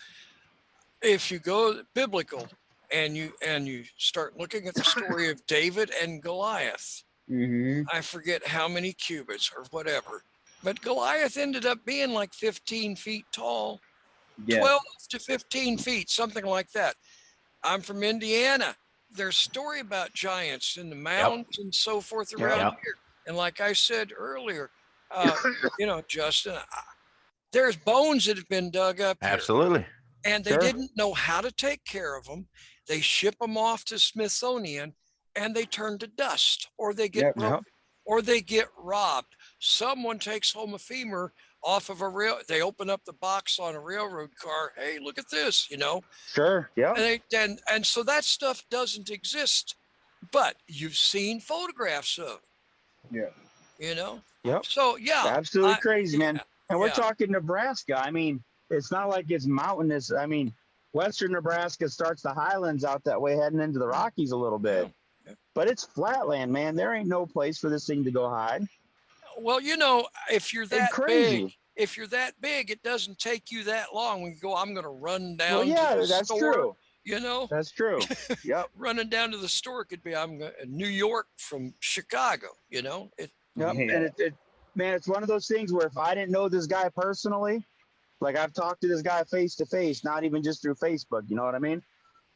If you go biblical and you start looking at the story of David and Goliath, I forget how many cubits or whatever, but Goliath ended up being like 15 feet tall, 12 to 15 feet, something like that. I'm from Indiana. There's a story about giants in the mountains and so forth around here. And like I said earlier, you know, Justin, there's bones that have been dug up here. Absolutely. And they didn't know how to take care of them. They ship them off to Smithsonian and they turn to dust, or they get broken, or they get robbed. Someone takes home a femur off of a rail. They open up the box on a railroad car. Hey, look at this, you know? Sure. Yeah. And so that stuff doesn't exist, but you've seen photographs of it. Yeah. You know? Yep. So yeah. Absolutely crazy, man. And we're talking Nebraska. I mean, it's not like it's mountainous. I mean, western Nebraska starts the highlands out that way, heading into the Rockies a little bit. But it's flatland, man. There ain't no place for this thing to go hide. Well, you know, if you're that big, it doesn't take you that long. When you go, I'm going to run down. Well, to the that's store, true. You know, that's true. Yep. Running down to the store could be New York from Chicago. You know, and man, it's one of those things where if I didn't know this guy personally, like I've talked to this guy face to face, not even just through Facebook. You know what I mean?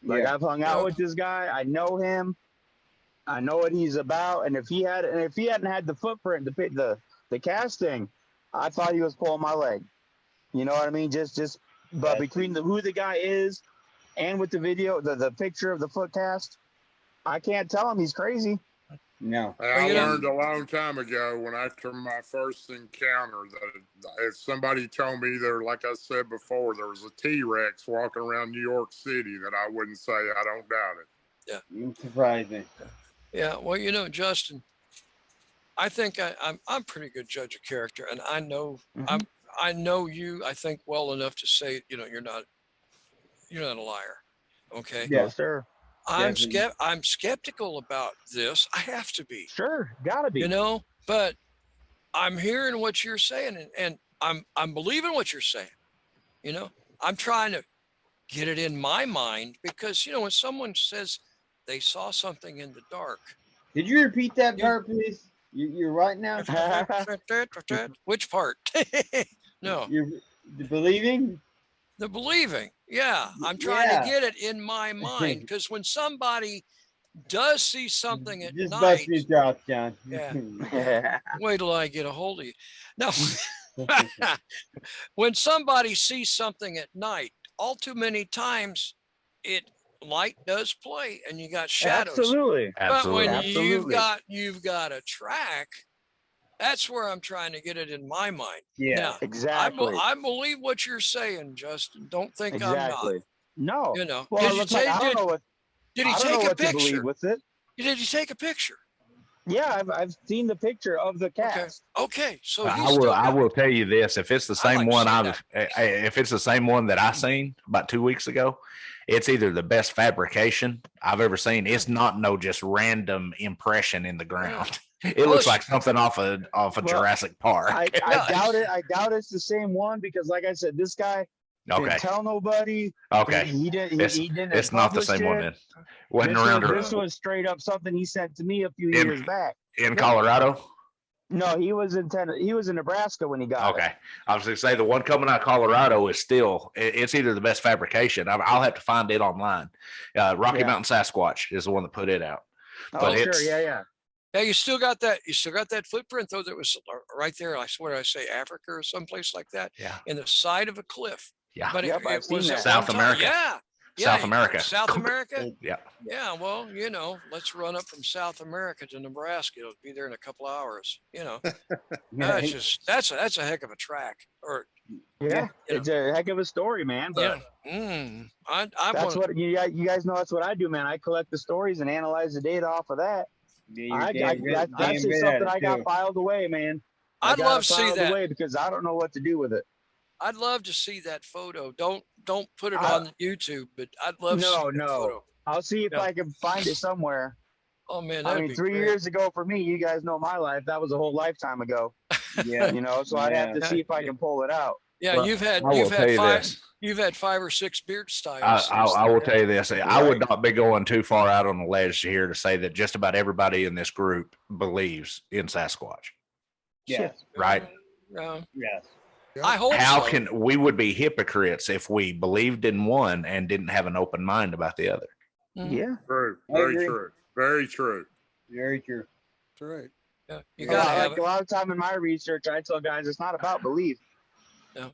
Like I've hung out with this guy. I know him. I know what he's about. And if he hadn't had the footprint, the casting, I thought he was pulling my leg. You know what I mean? But between who the guy is and with the video, the picture of the foot cast, I can't tell him he's crazy. No. I learned a long time ago after my first encounter that if somebody told me like I said before, there was a T-Rex walking around New York City, that I wouldn't say I don't doubt it. Yeah. Surprising. Yeah. Well, you know, Justin, I think I'm a pretty good judge of character, and I know I know you. I think well enough to say, you know, you're not a liar. Okay. Yes, sir. I'm skeptical about this. I have to be. Sure, gotta be. You know, but I'm hearing what you're saying, and I'm believing what you're saying. You know, I'm trying to get it in my mind, because you know, when someone says they saw something in the dark. Did you repeat that part, please? You're right now. Which part? No. The believing. The believing. Yeah. I'm trying to get it in my mind, because when somebody does see something at Just night. bust your chops, John. Yeah. Wait till I get a hold of you. No. When somebody sees something at night, all too many times light does play and you got shadows. Absolutely. But when you've got a track, that's where I'm trying to get it in my mind. Yeah, now, exactly. I believe what you're saying, Justin. Don't think I'm not. No. You know. Well, did he take a picture with it? Did he take a picture? Yeah, I've seen the picture of the cast. Okay. So I will tell you this: if it's the same if it's the same one that I seen about 2 weeks ago, it's either the best fabrication I've ever seen. It's not just random impression in the ground. It looks like something off of Jurassic Park. I doubt it. I doubt it's the same one, because, like I said, this guy didn't tell nobody. Okay, he didn't. It's not the same one. Then this was straight up something he sent to me a few years back in Colorado. No, he was in Nebraska when he got it. Okay, I was going to say the one coming out of Colorado is still. It's either the best fabrication. I'll have to find it online. Rocky Mountain Sasquatch is the one that put it out. Oh, sure, yeah. Yeah, you still got that. You still got that footprint though. That was right there. I swear, I say Africa or someplace like that. Yeah, in the side of a cliff. Yeah, but it was South America. South America. South America. Yeah. Yeah. Well, you know, let's run up from South America to Nebraska. It'll be there in a couple hours. You know, that's a heck of a track. Or it's a heck of a story, man. But that's what you guys know. That's what I do, man. I collect the stories and analyze the data off of that. That's just something I got filed away, man. I'd love to see that away because I don't know what to do with it. I'd love to see that photo. Don't put it I- on YouTube, but I'd love to see No, that no. photo. I'll see if Yeah. I can find it somewhere. Oh man, I that'd mean, be 3 great. years ago for me, you guys know my life. That was a whole lifetime ago. Yeah. You know, so I'd have to Yeah. see if I can pull it out. Yeah, Well, you've had I will tell you this. You've had 5 or 6 beard styles. I will tell you this. I would Right. not be going too far out on the ledge here to say that just about everybody in this group believes in Sasquatch, Yes. right? Yes. I hope How so. can we would be hypocrites if we believed in one and didn't have an open mind about the other? Mhm. Yeah. True. I Very agree. true. Very true. Very true. That's right. Yeah, you A gotta lot, have like it. a lot of time in my research, I tell guys it's not about belief. Yeah.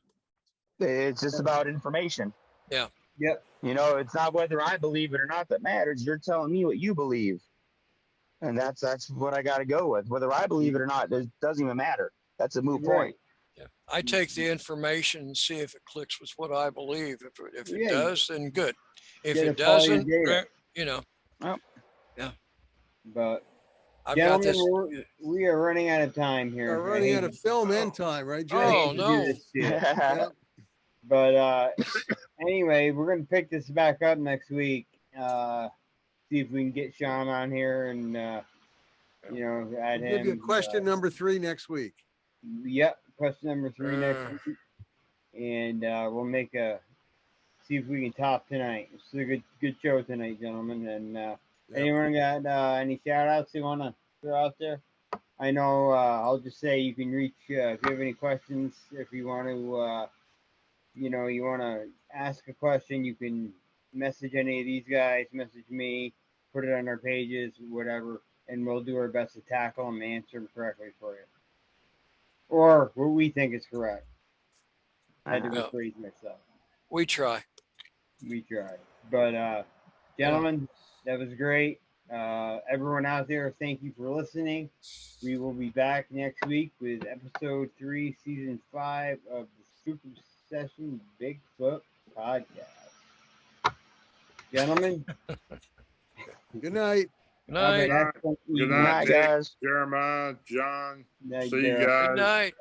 It's just about information. Yeah. Yep. You know, it's not whether I believe it or not that matters. You're telling me what you believe. And that's what I got to go with. Whether I believe it or not, it doesn't even matter. That's a moot Right. point. Yeah. I take the information and see if it clicks with what I believe. If it Yeah. does, then good. If Gotta it follow your doesn't, data. you know, But I've got gentlemen, this. we are running out of time here. We're running out of film and time, right, Jay? I hate Oh, to do no. this to you. Yeah. But anyway, we're gonna pick this back up next week. See if we can get Sean on here and add We'll him. give you question number 3 next week. Yep, question number 3 next week, and we'll see if we can top tonight. It's a good show tonight, gentlemen. And anyone got any shout outs you want to throw out there? I know I'll just say you can reach if you have any questions. If you want to, you want to ask a question, you can message any of these guys, message me, put it on our pages, whatever, and we'll do our best to tackle them and answer them correctly for you. Or what we think is correct. I had to Yeah. rephrase myself. We try. We tried. But gentlemen, that was great. Everyone out there, thank you for listening. We will be back next week with episode 3, season 5 of the Skookum Session Bigfoot podcast. Gentlemen, Good night. Good have night. an excellent Good evening. Good night, night, Nick, guys. Jeremiah, John. Night, See you Daryl. guys. Good night.